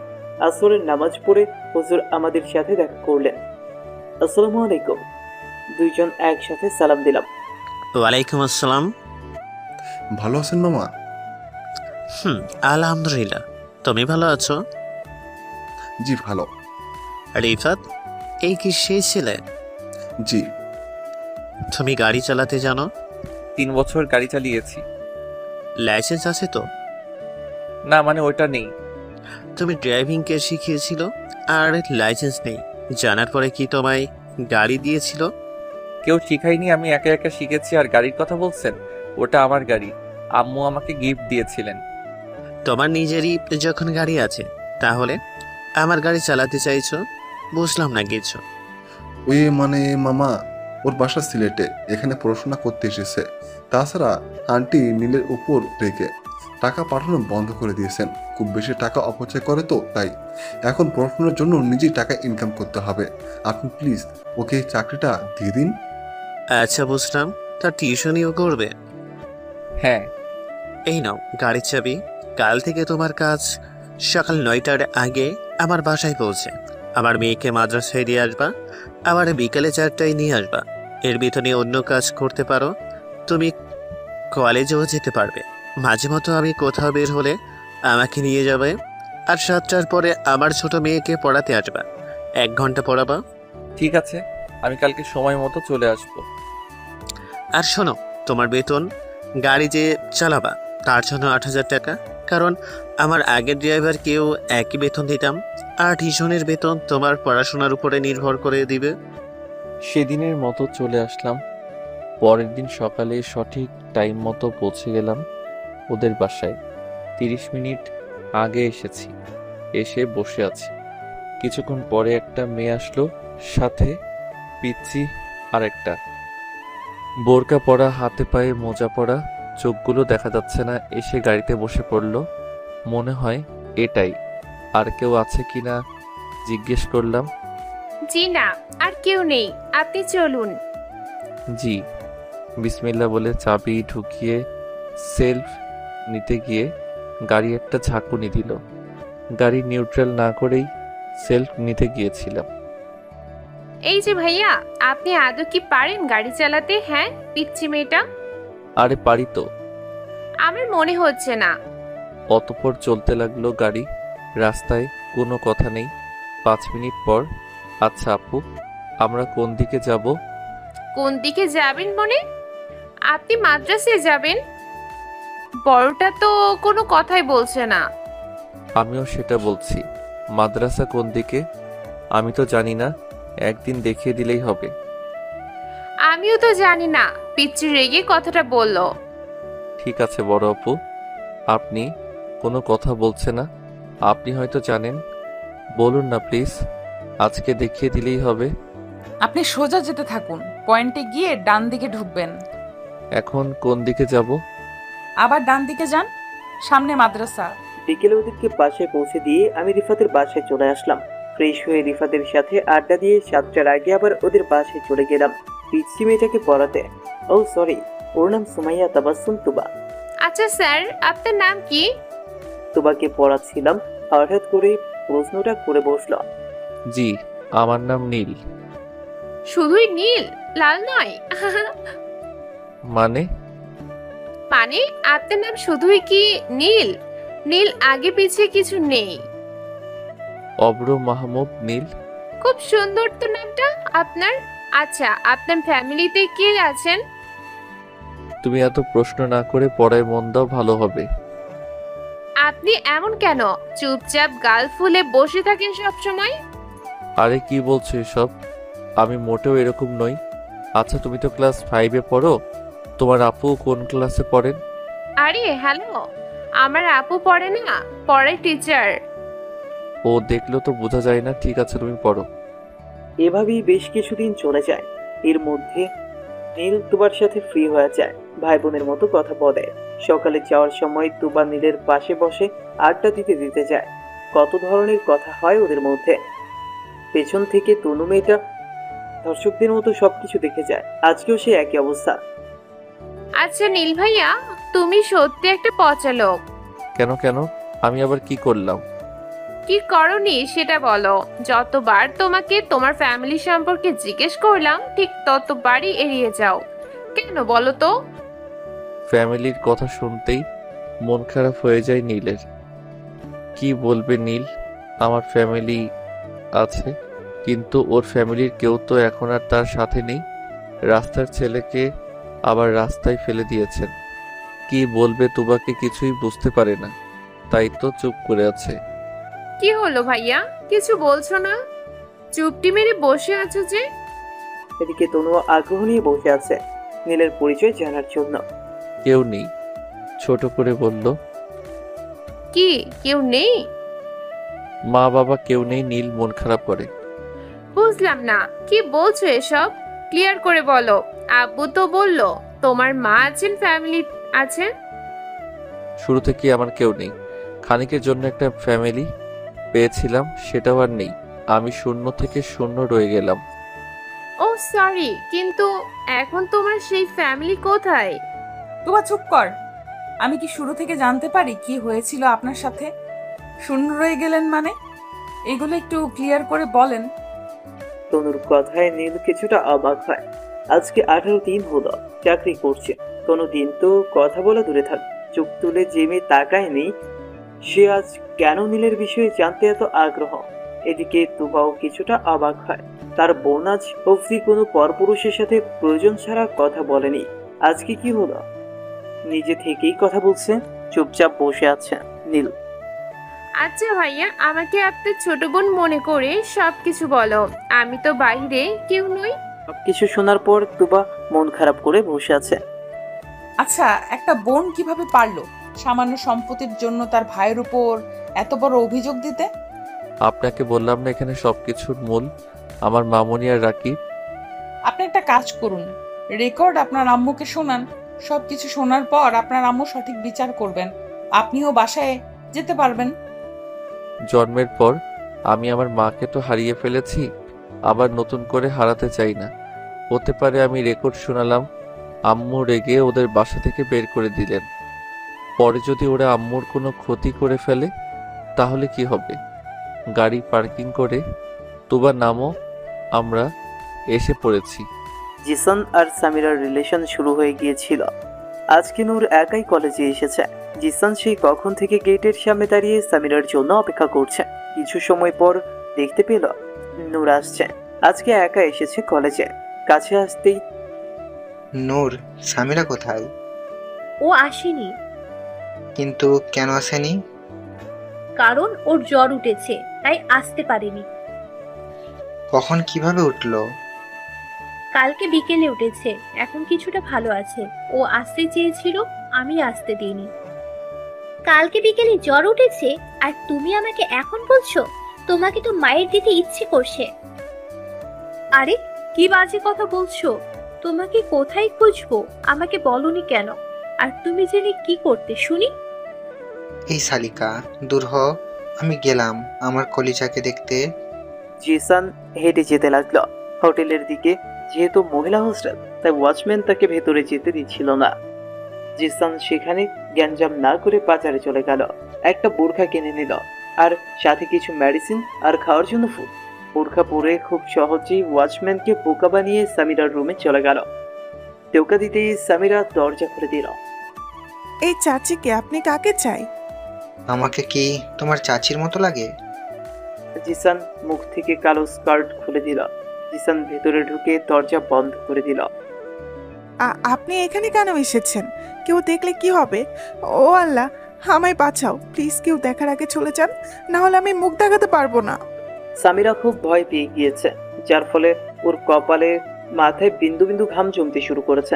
Speaker 5: আসরের নামাজ পড়ে হুজুর আমাদের সাথে দেখা করলেন। আসসালামু আলাইকুম। দুইজন একসাথে সালাম দিলাম।
Speaker 13: ওয়ালাইকুম আসসালাম।
Speaker 9: ভালো আছেন মামা?
Speaker 13: আলহামদুলিল্লাহ। তুমি ভালো আছো?
Speaker 9: জি ভালো।
Speaker 13: রিফাত, এই কি সেই ছেলে?
Speaker 9: জি।
Speaker 13: তুমি গাড়ি চালাতে জানো?
Speaker 1: 3 বছর গাড়ি চালিয়েছি।
Speaker 13: লাইসেন্স আছে তো?
Speaker 1: না মানে ওইটা নেই।
Speaker 13: তুমি ড্রাইভিং কে শিখিয়েছিল আর লাইসেন্স নেই, জানার পরে কি তোমায় গাড়ি দিয়েছিল?
Speaker 1: কেউ শিখাইনি, আমি একা একা শিখেছি। আর গাড়ির কথা বলছেন, ওটা আমার গাড়ি, আম্মু আমাকে গিফট দিয়েছিলেন।
Speaker 13: তোমার নিজেরই যখন গাড়ি আছে, তাহলে আমার গাড়ি চালাতে চাইছো? বুঝলাম না কিছু।
Speaker 9: ওই মানে মামা, ওর বাসা সিলেটে, এখানে পড়াশোনা করতে এসেছে। তাছাড়া আন্টি নীলের উপর রেখে টাকা পাঠানো বন্ধ করে দিয়েছেন। খুব বেশি টাকা অপচয় করে তো, তাই এখন পড়াশোনার জন্য নিজেই টাকা ইনকাম করতে হবে। আপনি প্লিজ ওকে চাকরিটা দিয়ে দিন।
Speaker 13: আচ্ছা বুঝলাম। তা টিউশনিও করবে?
Speaker 1: হ্যাঁ।
Speaker 13: এই নাও গাড়ির চাবি। কাল থেকে তোমার কাজ সকাল 9টার আগে আমার বাসায় পৌঁছে আমার মেয়েকে মাদ্রাসায় দিয়ে আসবা, আবার বিকালে 4টায় নিয়ে আসবা। এর ভিতরে অন্য কাজ করতে পারো। তুমি কলেজেও যেতে পারবে। মাঝে মতো আমি কোথাও বের হলে আমাকে নিয়ে যাবে। আর 7টার পরে আমার ছোট মেয়েকে পড়াতে আসবা, 1 ঘন্টা পড়াবা।
Speaker 1: ঠিক আছে, আমি কালকে সময় মতো চলে আসবো।
Speaker 13: আর শোনো, তোমার বেতন গাড়ি যে চালাবা তার জন্য 8,000 টাকা, কারণ আমার আগের ড্রাইভারকেও একই বেতন দিতাম। আর টিউশনের বেতন তোমার পড়াশোনার উপরে নির্ভর করে দিবে।
Speaker 1: সেদিনের মতো চলে আসলাম। পরের দিন সকালে সঠিক টাইম মতো পৌঁছে গেলাম ওদের বাসায়। 30 মিনিট আগে এসেছি, এসে বসে আছি। কিছুক্ষণ পরে একটা মেয়ে আসলো, সাথে পিচ্ছি আরেকটা। বোরকা পরা, হাতে পায়ে মোজা পরা, চোখগুলো দেখা যাচ্ছে না, এসে গাড়িতে বসে পড়ল। মনে হয় এটাই। আর কেউ আছে কিনা জিজ্ঞেস করলাম।
Speaker 14: জি না, আর কেউ নেই, আপনি চলুন।
Speaker 1: জি। বিসমিল্লাহ বলে চাবি ঢুকিয়ে সেলফ নিতে গিয়ে গাড়ি একটা ঝাঁকুনি দিল। গাড়ি নিউট্রাল না করেই সেলফ নিতে গিয়েছিলাম।
Speaker 14: এই যে ভাইয়া, আপনি আদৌ কি পারেন গাড়ি চালাতে? হ্যাঁ, পিচ্ছি মেয়েটা।
Speaker 1: আরে পারি তো।
Speaker 14: আমার মনে হচ্ছে না।
Speaker 1: অতঃপর চলতে লাগলো গাড়ি। রাস্তায় কোনো কথা নেই। 5 মিনিট পর, আচ্ছা আপু, আমরা কোন দিকে যাব?
Speaker 14: কোন দিকে যাবেন মনে? আপনি মাদ্রাসায় যাবেন? বড়টা তো কোনো কথাই বলছে না।
Speaker 1: আমিও সেটা বলছি। মাদ্রাসা কোন দিকে আমি তো জানি না, একদিন দেখিয়ে দিলেই হবে।
Speaker 14: আমিও তো জানি না, পিচ্ছি রেগে কথাটা বলল।
Speaker 1: ঠিক আছে বড় আপু, আপনি কোনো কথা বলছে না, আপনি হয়তো জানেন, বলুন না প্লিজ, আজকে দেখিয়ে দিলেই হবে।
Speaker 15: আপনি সোজা যেতে থাকুন, পয়েন্টে গিয়ে ডান দিকে ঢুকবেন।
Speaker 1: এখন কোন দিকে যাব?
Speaker 15: আবার ডান দিকে যান, সামনে মাদ্রাসা।
Speaker 5: বিকেলে ওদেরকে বাসায় পৌঁছে দিয়ে আমি রিফাতের বাসায় চলে আসলাম। ফ্রেশ হয়ে রিফাতের সাথে আড্ডা দিয়ে 7টার আগে আবার ওদের বাসায় চলে গেলাম পিচ্ছি মেয়েটাকে পড়াতে। ও সরি, ওর নাম সুমাইয়া তাবাসসুম তুবা।
Speaker 14: আচ্ছা স্যার, আপনার নাম কি?
Speaker 5: তুবাকে পড়াচ্ছিলাম, হঠাৎ করে প্রশ্নটা করে বসলো।
Speaker 1: জি, আমার নাম নীল।
Speaker 14: শুধুই নীল, লাল নয়?
Speaker 1: মানে?
Speaker 14: মানে আপনার নাম শুধুই কি নীল? নীল আগে পিছে কিছু নেই?
Speaker 1: অব্র মাহমুদ নীল।
Speaker 14: খুব সুন্দর তো নামটা আপনার। আচ্ছা, আপনার ফ্যামিলিতে কে আছেন?
Speaker 1: তুমি এত প্রশ্ন না করে পড়ায় মন দাও, ভালো হবে।
Speaker 14: আপনি এমন কেন? চুপচাপ গাল ফুলে বসে থাকেন সব সময়।
Speaker 1: আরে কি বলছো এসব? আমি মোটেও এরকম নই। আচ্ছা তুমি তো ক্লাস 5-এ পড়ো, তোমার আপু কোন ক্লাসে পড়েন?
Speaker 14: আরে হ্যালো, আমার আপু পড়ে না, পড়ে টিচার।
Speaker 1: ও দেখলো তো বোঝা যায় না। ঠিক আছে তুমি পড়ো।
Speaker 5: এভাবেই বেশ কিছুদিন চলে যায়। এর মধ্যে নীল তুবার সাথে ফ্রি হয়ে যায়, ভাই বোনের মতো কথা বলে। সকালে যাওয়ার সময় তুবা নীলের পাশে বসে আড্ডা দিতে দিতে যায়। কত ধরনের কথা হয় ওদের মধ্যে। পেছন থেকে তনু মেয়েটা দর্শকদের মতো সবকিছু দেখে যায়। আজকেও সে একই অবস্থা।
Speaker 14: আচ্ছা নীল ভাইয়া, তুমি সত্যি একটা পচা লোক।
Speaker 1: কেন কেন? আমি আবার কি করলাম?
Speaker 14: কি করনি সেটা বলো। যতবার তোমাকে তোমার ফ্যামিলি সম্পর্কে জিজ্ঞেস করলাম, ঠিক ততবারই এড়িয়ে যাও। কেন বলো তো?
Speaker 1: ফ্যামিলির কথা শুনতেই মন খারাপ হয়ে যায় নীলের। কি বলবে নীল, আমার ফ্যামিলি আছে, কিন্তু ওর ফ্যামিলির কেউ তো এখন আর তার সাথে নেই। রাস্তার ছেলেকে আবার রাস্তায় ফেলে দিয়েছেন। কি বলবে তুবাকে কিছুই বুঝতে পারে না, তাই তো চুপ করে আছে।
Speaker 14: কি হলো ভাইয়া, কিছু বলছো না? চুপটি মেরে বসে আছো যে?
Speaker 5: এদিকে তনু আগ্রহ নিয়ে বসে আছে নীলের পরিচয় জানার জন্য।
Speaker 1: কেউ নেই, ছোট করে বলল।
Speaker 14: কি কেউ নেই?
Speaker 1: মা বাবা কেউ নেই। নীল মন খারাপ করে।
Speaker 14: বুঝলাম না, কি বলছো এসব? ক্লিয়ার করে বলো। আব্বু তো বললো তোমার মা আছেন, ফ্যামিলি আছে।
Speaker 1: শুরু থেকে আমার কেউ নেই। খানিকের জন্য একটা ফ্যামিলি পেয়েছিলাম, সেটাও আর নেই। আমি শূন্য থেকে শূন্য রয়ে গেলাম।
Speaker 14: ও সরি, কিন্তু এখন তোমার সেই ফ্যামিলি কোথায়?
Speaker 15: তুবা চুপ কর। আমি কি শুরু থেকে জানতে পারি কি হয়েছিল আপনার সাথে? শূন্য রয়ে গেলেন মানে? এগুলো একটু ক্লিয়ার করে বলেন।
Speaker 5: তনুর কথায় নীল কিছুটা অবাক হয়। আজকে 18 দিন হলো চাকরি করছে। কোনো দিন তো কথা বলা দূরে থাক, চোখ তুলে যে মেয়ে তাকায়নি, সে আজ কেন নীলের বিষয়ে জানতে এত আগ্রহ। এদিকে তুবাও কিছুটা অবাক হয়। তার বোন আজ অবধি কোনো পরপুরুষের সাথে প্রয়োজন ছাড়া কথা বলেনি। আজকে কি হলো? নিজে থেকেই কথা বলছে, চুপচাপ বসে আছে নীল।
Speaker 14: আচ্ছা ভাইয়া, আমাকে আপনার ছোট বোন মনে করে সবকিছু বলো। আমি তো বাইরে কেউ নই।
Speaker 5: সবকিছু শোনার পর তুবা মন খারাপ করে বসে আছে।
Speaker 15: আচ্ছা, একটা বোন কিভাবে পারলো সামান্য সম্পত্তির জন্য তার ভাইয়ের উপর এত বড় অভিযোগ দিতে?
Speaker 1: আপনাকে বললাম না, এখানে সবকিছুর মূল আমার মামুনি আর রাকিব।
Speaker 15: আপনি একটা কাজ করুন, রেকর্ড আপনার আম্মুকে শোনান। সবকিছু শোনার পর আপনার আম্মু সঠিক বিচার করবেন, আপনিও বাসায় যেতে পারবেন।
Speaker 1: জন্মের পর আমি আমার মাকে তো হারিয়ে ফেলেছি, আবার নতুন করে হারাতে চাই না। হতে পারে আমি রেকর্ড শোনালাম, আম্মু রেগে ওদের বাসা থেকে বের করে দিলেন। পরে যদি ওরা আম্মুর কোনো ক্ষতি করে ফেলে তাহলে কি হবে? গাড়ি পার্কিং করে তুবা নামও আমরা এসে পড়েছি।
Speaker 5: জিসান আর সামিরার রিলেশন শুরু হয়ে গিয়েছিল। আজকে নূর একাই কলেজে এসেছে। জিসান সেই কখন থেকে গেটের সামনে দাঁড়িয়ে সামিরার জন্য অপেক্ষা করছে। কিছু সময় পর দেখতে পেল নূর আসছে। আজকে একা এসেছে কলেজে। কাছে আসতেই,
Speaker 11: নূর, সামিরা কোথায়?
Speaker 4: ও আসেনি।
Speaker 11: কিন্তু কেন আসেনি?
Speaker 4: কারণ ওর জ্বর উঠেছে, তাই আসতে পারেনি।
Speaker 11: কখন কিভাবে উঠলো?
Speaker 4: কালকে বিকেলে উঠেছে, এখন কিছুটা ভালো আছে। ও আসতে চেয়েছিল, আমি আসতে দিইনি। কালকে বিকেলে জ্বর উঠেছে আর তুমি আমাকে এখন বলছো? তোমাকে তো মায়ের দিতে ইচ্ছে করছে। আরে কি বাজে কথা বলছো? তোমাকে কোথায় খুঁজবো? আমাকে বলনি কেন? আর তুমি জেনে কি করতে শুনি?
Speaker 11: এই শালিকা, দূর হ। আমি গেলাম আমার কলিজাকে দেখতে।
Speaker 5: জিসান হেঁটে যেতে লাগলো হোটেলের দিকে। যেহেতু মহিলা হোস্টেল, তাই ওয়াচম্যান তাকে ভেতরে যেতে দিচ্ছিল না। জিসান সেখানে গ্যাঞ্জাম না করে বাজারে চলে গেল। একটা বোরখা কিনে নিল, আর সাথে কিছু মেডিসিন আর খাওয়ার জন্য ফুড। বোরখা পরে খুব সহজেই ওয়াচম্যানকে বোকা বানিয়ে সামিরার রুমে চলে গেল। টোকা দিতেই সামিরা দরজা খুলে দিল।
Speaker 12: এই চাচিকে আপনি কাকে চাই?
Speaker 11: আমাকে কি তোমার চাচির মতো লাগে?
Speaker 5: জিসান মুখ থেকে কালো স্কার্ট খুলে দিল। জিসান ভেতরে ঢুকে দরজা বন্ধ করে দিল।
Speaker 12: আপনি এখানে কেন এসেছেন? কেউ দেখলে কি হবে? ও আল্লাহ, আমায় বাঁচাও প্লিজ। কেউ দেখার আগে চলে যান, না হলে আমি মুখ দেখাতে পারবো না।
Speaker 5: সামিরা খুব ভয় পেয়ে গিয়েছে, যার ফলে ওর কপালে মাথায় বিন্দু বিন্দু ঘাম জমতে শুরু করেছে।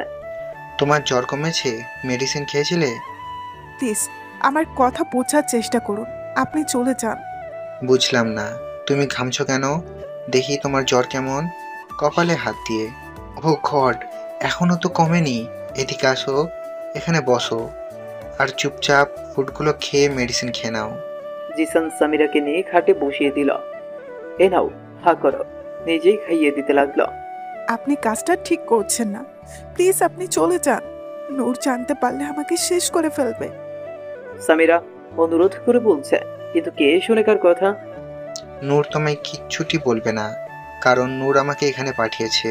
Speaker 11: তোমার জ্বর কমেছে? মেডিসিন খেয়েছিলে?
Speaker 12: প্লিজ আমার কথা বোঝার চেষ্টা করুন, আপনি চলে যান।
Speaker 11: বুঝলাম না, তুমি ঘামছো কেন? দেখি তোমার জ্বর কেমন। কপালে হাত দিয়ে। ও গড, এখনো তো কমেনি। এদিকে আসো, এখানে বসো আর চুপচাপ ফুডগুলো খেয়ে মেডিসিন খেয়ে নাও।
Speaker 5: জিসান সামিরাকে নিয়ে খাটে বসিয়ে দিল। এ নাও, হা করো। নিজেই খাইয়ে দিতে লাগলো।
Speaker 12: আপনি কাজটা ঠিক করছেন না, প্লিজ আপনি চলে যান। নূর জানতে পারলে আমাকে শেষ করে ফেলবে।
Speaker 5: সামিরা অনুরোধ করে বলছে, কিন্তু কে শুনে কার কথা?
Speaker 11: নূর তোমায় কিচ্ছুটি বলবে না, কারণ নূর আমাকে এখানে পাঠিয়েছে।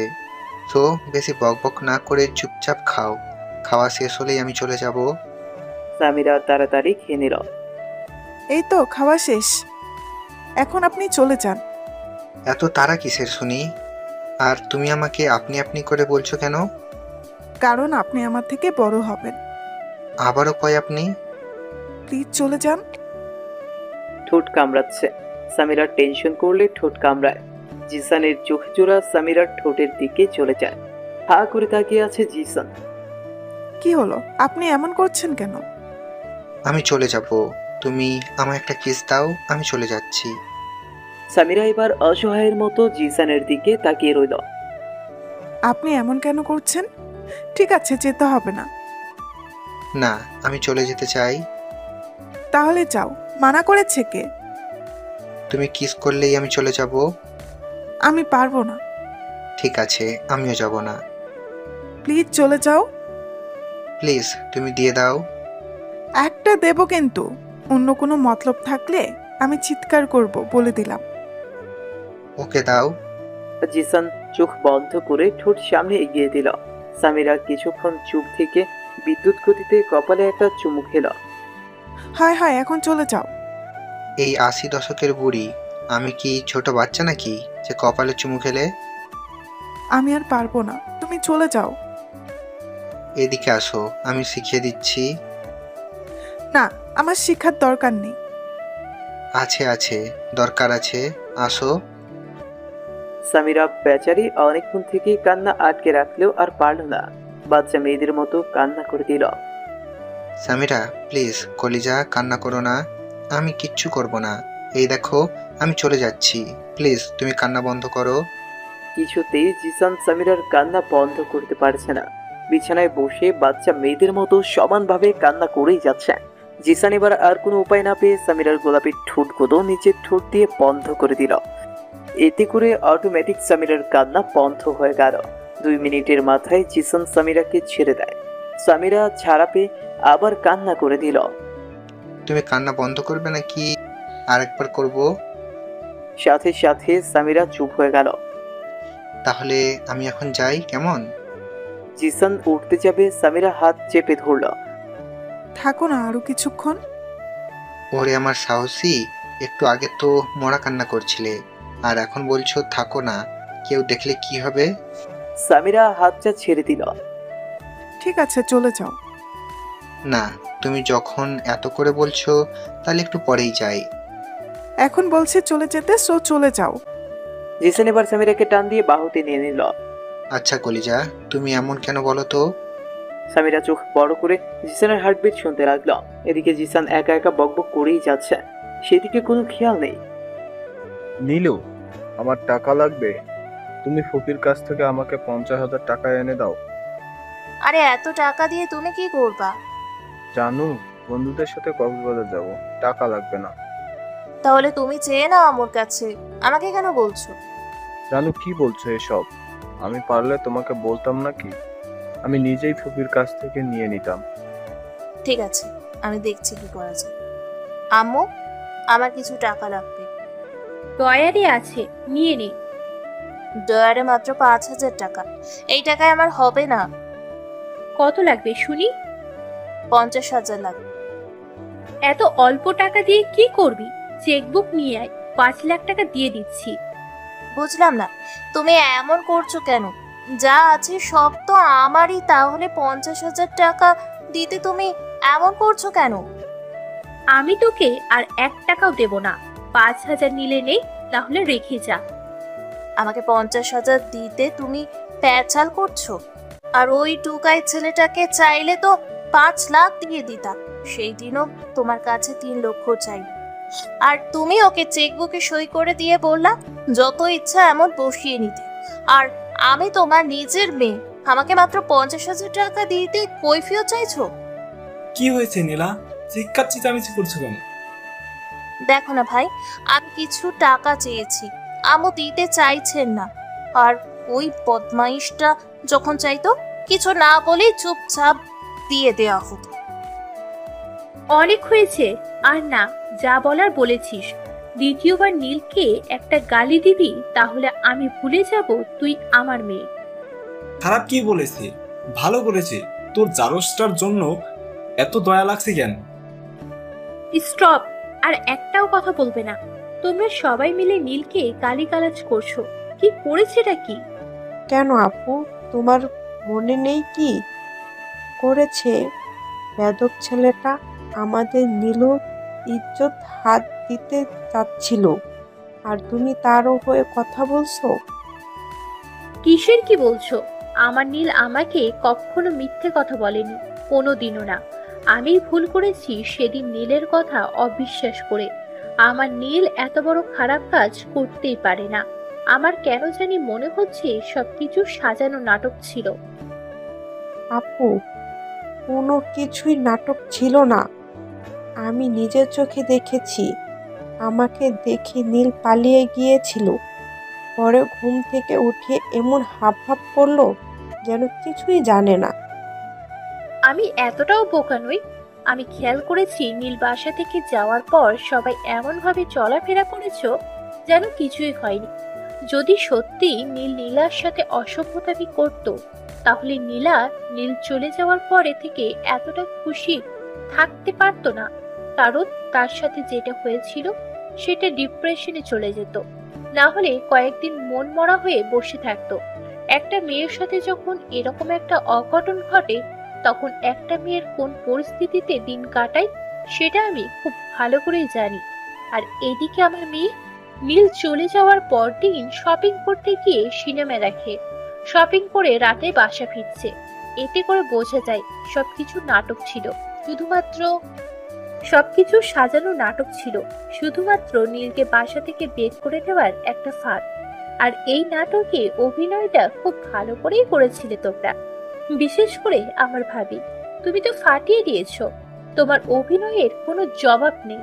Speaker 11: তো বেশি বকবক না করে চুপচাপ খাও। খাওয়া শেষ হলেই আমি চলে যাব।
Speaker 5: সামিরা তাড়াতাড়ি খেয়ে নিল।
Speaker 12: এই তো খাওয়া শেষ, এখন আপনি চলে যান।
Speaker 11: এত তাড়া কিসের শুনি? আর তুমি আমাকে আপনি আপনি করে বলছো কেন?
Speaker 12: কারণ আপনি আমার থেকে বড় হবেন।
Speaker 11: আবারও কয় আপনি?
Speaker 12: প্লিজ চলে যান।
Speaker 5: ঠোঁট কামড়াচ্ছে। সামিরা টেনশন করলে ঠোঁট কামড়ায়। জিসানের চোখ জোড়া সামিরার ঠোঁটের দিকে চলে যায়। হা করে তাকিয়ে আছে জিসান।
Speaker 12: কি হলো, আপনি এমন করছেন কেন?
Speaker 11: আমি চলে যাব, তুমি আমায় একটা কিস দাও, আমি চলে যাচ্ছি।
Speaker 5: সামিরা এবার অসহায়ের মতো জিসানের দিকে তাকিয়ে রইল।
Speaker 12: আপনি এমন কেন করছেন? ঠিক আছে, যেতে হবে না।
Speaker 11: না, আমি চলে যেতে চাই।
Speaker 12: তাহলে যাও, মানা করেছে কে?
Speaker 11: তুমি কিস করলেই আমি চলে যাব।
Speaker 12: আমি পারবো না।
Speaker 11: ঠিক আছে, আমিও যাব না।
Speaker 12: প্লিজ চলে যাও।
Speaker 11: প্লিজ তুমি দিয়ে দাও।
Speaker 12: একটা দেব, কিন্তু অন্য কোনো মতলব থাকলে আমি চিৎকার করব, বলে দিলাম।
Speaker 11: ওকে দাও।
Speaker 5: জিসান চোখ বন্ধ করে ঠোঁট সামনে এগিয়ে দিল। সামিরা কিছুক্ষণ চুপ থেকে বিদ্যুৎ গতিতে কপালে একটা চুমু খেল।
Speaker 12: হায় হায়, এখন চলে যাও।
Speaker 11: এই 80 দশকের বুড়ি, আমি কি ছোট বাচ্চা নাকি যে কপালে চুমু খেলে?
Speaker 12: আমি আর পারবো না, তুমি চলে যাও।
Speaker 11: এদিকে আসো, আমি শিখিয়ে দিচ্ছি।
Speaker 12: না, আমার শিক্ষার দরকার নেই।
Speaker 11: আছে আছে, দরকার আছে, আসো।
Speaker 5: সামিরা বেচারি অনেকক্ষণ থেকে কান্না আটকে রাখলেও আর পারল না। বাচ্চা মেয়েদের মতো কান্না করে দিল।
Speaker 11: সামিরা প্লিজ, কলিজা কান্না করো না, আমি কিচ্ছু করব না। এই দেখো, আমি চলে যাচ্ছি, প্লিজ তুমি কান্না বন্ধ করো।
Speaker 5: কিছুতেই জিসান সামিরার কান্না বন্ধ করতে পারছে না। বিছানায় বসে বাচ্চা মেয়েদের মতো সমানভাবে কান্না করেই যাচ্ছে। জিসান এবার আর কোনো উপায় না পেয়ে সামিরার গোলাপি ঠোঁটগুলো নিচের ঠোঁট দিয়ে বন্ধ করে দিল। এতে করে অটোমেটিক সামিরার কান্না বন্ধ হয়ে গেল। 2 মিনিটের মাথায় জিসান সামিরাকে ছেড়ে দেয়। সামিরা ছাড়া পেয়ে আবার কান্না করে দিল।
Speaker 11: তুমি কান্না বন্ধ করবে নাকি আরেকবার করব?
Speaker 5: সাথে সাথে সামিরা চুপ হয়ে গেল।
Speaker 11: তাহলে আমি এখন যাই, কেমন?
Speaker 5: জিসান উঠতে যাবে, সামিরা হাত চেপে ধরল।
Speaker 12: থাকো না আরো কিছুক্ষণ।
Speaker 11: ওরে আমার সাহসী, একটু আগে তো মরা কান্না করছিলে, আর এখন বলছো থাকো না, কেউ দেখলে কি হবে?
Speaker 5: সামিরা হাতটা ছেড়ে দিল।
Speaker 12: ঠিক আছে, চলে যাও।
Speaker 11: না, তুমি যখন এত করে বলছো তাহলে একটু পরেই যাই।
Speaker 12: এখন বলছি চলে যেতে, সো চলে যাও।
Speaker 5: জিসান এবার সামিরাকে টান দিয়ে বাহুতে নিয়ে নিল।
Speaker 11: আচ্ছা কলিজা, তুমি এমন কেন বলো তো?
Speaker 5: সামিরা চোখ বড় করে জিসানের হার্টবিট শুনতে লাগলো। এদিকে জিসান একা একা বকবক করেই যাচ্ছে, সেদিকে কোনো খেয়াল নেই।
Speaker 16: নীলু, আমার টাকা লাগবে। তুমি ফুপির কাছ থেকে আমাকে 50,000 টাকা এনে দাও।
Speaker 2: আরে এত টাকা দিয়ে তুমি কি করবা?
Speaker 16: জানু, বন্ধুদের সাথে কক্সবাজার যাব, টাকা লাগবে না।
Speaker 2: তাহলে তুমি চেয়ে নাও আমার কাছে, আমাকে কেন বলছো?
Speaker 16: জানু, কি বলছো এসব? আমি পারলে তোমাকে বলতাম নাকি? আমি নিজেই ফুপির কাছ থেকে নিয়ে নিতাম।
Speaker 2: ঠিক আছে, আমি দেখছি কি করা যায়। আম্মু, আমার কিছু টাকা লাগবে।
Speaker 4: ডয়ারে আছে, নিয়ে নে।
Speaker 2: ডয়ারে মাত্র 5,000 টাকা, এই টাকায় আমার হবে না।
Speaker 4: কত লাগবে শুনি?
Speaker 2: 50,000 লাগবে।
Speaker 4: এত অল্প টাকা দিয়ে কি করবি? চেকবুক নিয়ে আয়, 5 লাখ টাকা দিয়ে দিচ্ছি।
Speaker 2: বুঝলাম না, তুমি এমন করছো কেন? যা আছে সব তো আমারই, তাহলে 50,000 টাকা দিতে তুমি এমন করছো কেন?
Speaker 4: আমি তোকে আর 1 টাকাও দেব না। 5,000 নিলে নেই, তাহলে রেখে যা।
Speaker 2: আমাকে 50,000 দিতে তুমি প্যাচাল করছো? আর ওই টুকাই ছেলেটাকে চাইলে তো 5 লাখ দিয়ে দিতা, সেই দিনও তোমার কাছে 3 লক্ষ চাই। আর তুমি ওকে চেকবুকে সই করে দিয়ে বললা যত ইচ্ছা এমন বসিয়ে নিতে। আর আমি তোমার নিজের মেয়ে, আমাকে মাত্র 50,000 টাকা দিতে কৈফিয়ত চাইছো?
Speaker 6: কি হয়েছে নীলা, চিৎকার চেঁচামেচি করছো কেন?
Speaker 2: দেখো না ভাই, আমি কিছু টাকা চেয়েছি, আম্মু দিতে চাইছেন না। আর ওই বদমাইশটা যখন চাইতো কিছু না বলেই চুপচাপ দিয়ে দেওয়া হতো।
Speaker 4: অনেক হয়েছে, আর না, যা বলার বলেছিস। দ্বিতীয়বার নীলকে একটা গালি দিবি, তাহলে আমি ভুলে যাব তুই আমার মেয়ে।
Speaker 6: খারাপ কি বলেছে? ভালো বলেছে। তোর জারসটার জন্য এত দয়া লাগছে কেন?
Speaker 4: স্টপ, আর একটাও কথা বলবে না। তোমরা সবাই মিলে নীলকে গালিগালাজ করছো, কি করেছেটা কি?
Speaker 3: কেন আপু, তোমার মনে নেই কি করেছে? বেদক ছেলেটা আমাদের নীলুর ইজ্জত হাত দিতে চাচ্ছিল, আর তুমি তারও হয়ে কথা বলছো?
Speaker 4: কিসের কি বলছো? আমার নীল আমাকে কখনো মিথ্যে কথা বলেনি, কোনোদিনও না। আমি ভুল করেছি সেদিন নীলের কথা অবিশ্বাস করে। আমার নীল এত বড় খারাপ কাজ করতেই পারে না। আমার কেন জানি মনে হচ্ছে সবকিছু সাজানো নাটক ছিল।
Speaker 3: আপু, কোনো কিছুই নাটক ছিল না। আমি নিজের চোখে দেখেছি। আমাকে দেখে নীল পালিয়ে গিয়েছিল, পরে ঘুম থেকে উঠে এমন হাবভাব করলো যেন কিছুই জানে না।
Speaker 4: আমি এতটাও বোকা নই। আমি খেয়াল করেছি নীল বাসা থেকে যাওয়ার পর সবাই এমন ভাবে চলাফেরা করেছো যেন কিছুই হয়নি। যদি সত্যি নীল নীলার সাথে অসভ্যতামি করতো, তাহলে নীল চলে যাওয়ার পরে থেকে এতটা খুশি থাকতে পারতো না। কারণ তার সাথে যেটা হয়েছিল সেটা ডিপ্রেশনে চলে যেত, না হলে কয়েকদিন মন মরা হয়ে বসে থাকতো। একটা মেয়ের সাথে যখন এরকম একটা অঘটন ঘটে, তখন একটা মেয়ের কোন পরিস্থিতিতে দিন কাটায় সেটা আমি খুব ভালো করেই জানি। আর এদিকে আমার মেয়ে নীল চলে যাওয়ার পর দিন শপিং করতে গিয়ে সিনেমা দেখে, শপিং করে রাতে বাসা ফিরছে। এতে করে বোঝা যায় সবকিছু নাটক ছিল, সবকিছু সাজানো নাটক ছিল, শুধুমাত্র নীলকে বাসা থেকে বের করে দেওয়ার একটা ফাঁদ। আর এই নাটকে অভিনয়টা খুব ভালো করেই করেছিলে তোমরা, বিশেষ করে আমার ভাবি। তুমি তো ফাটিয়ে দিয়েছো, তোমার অভিনয়ের কোনো জবাব নেই।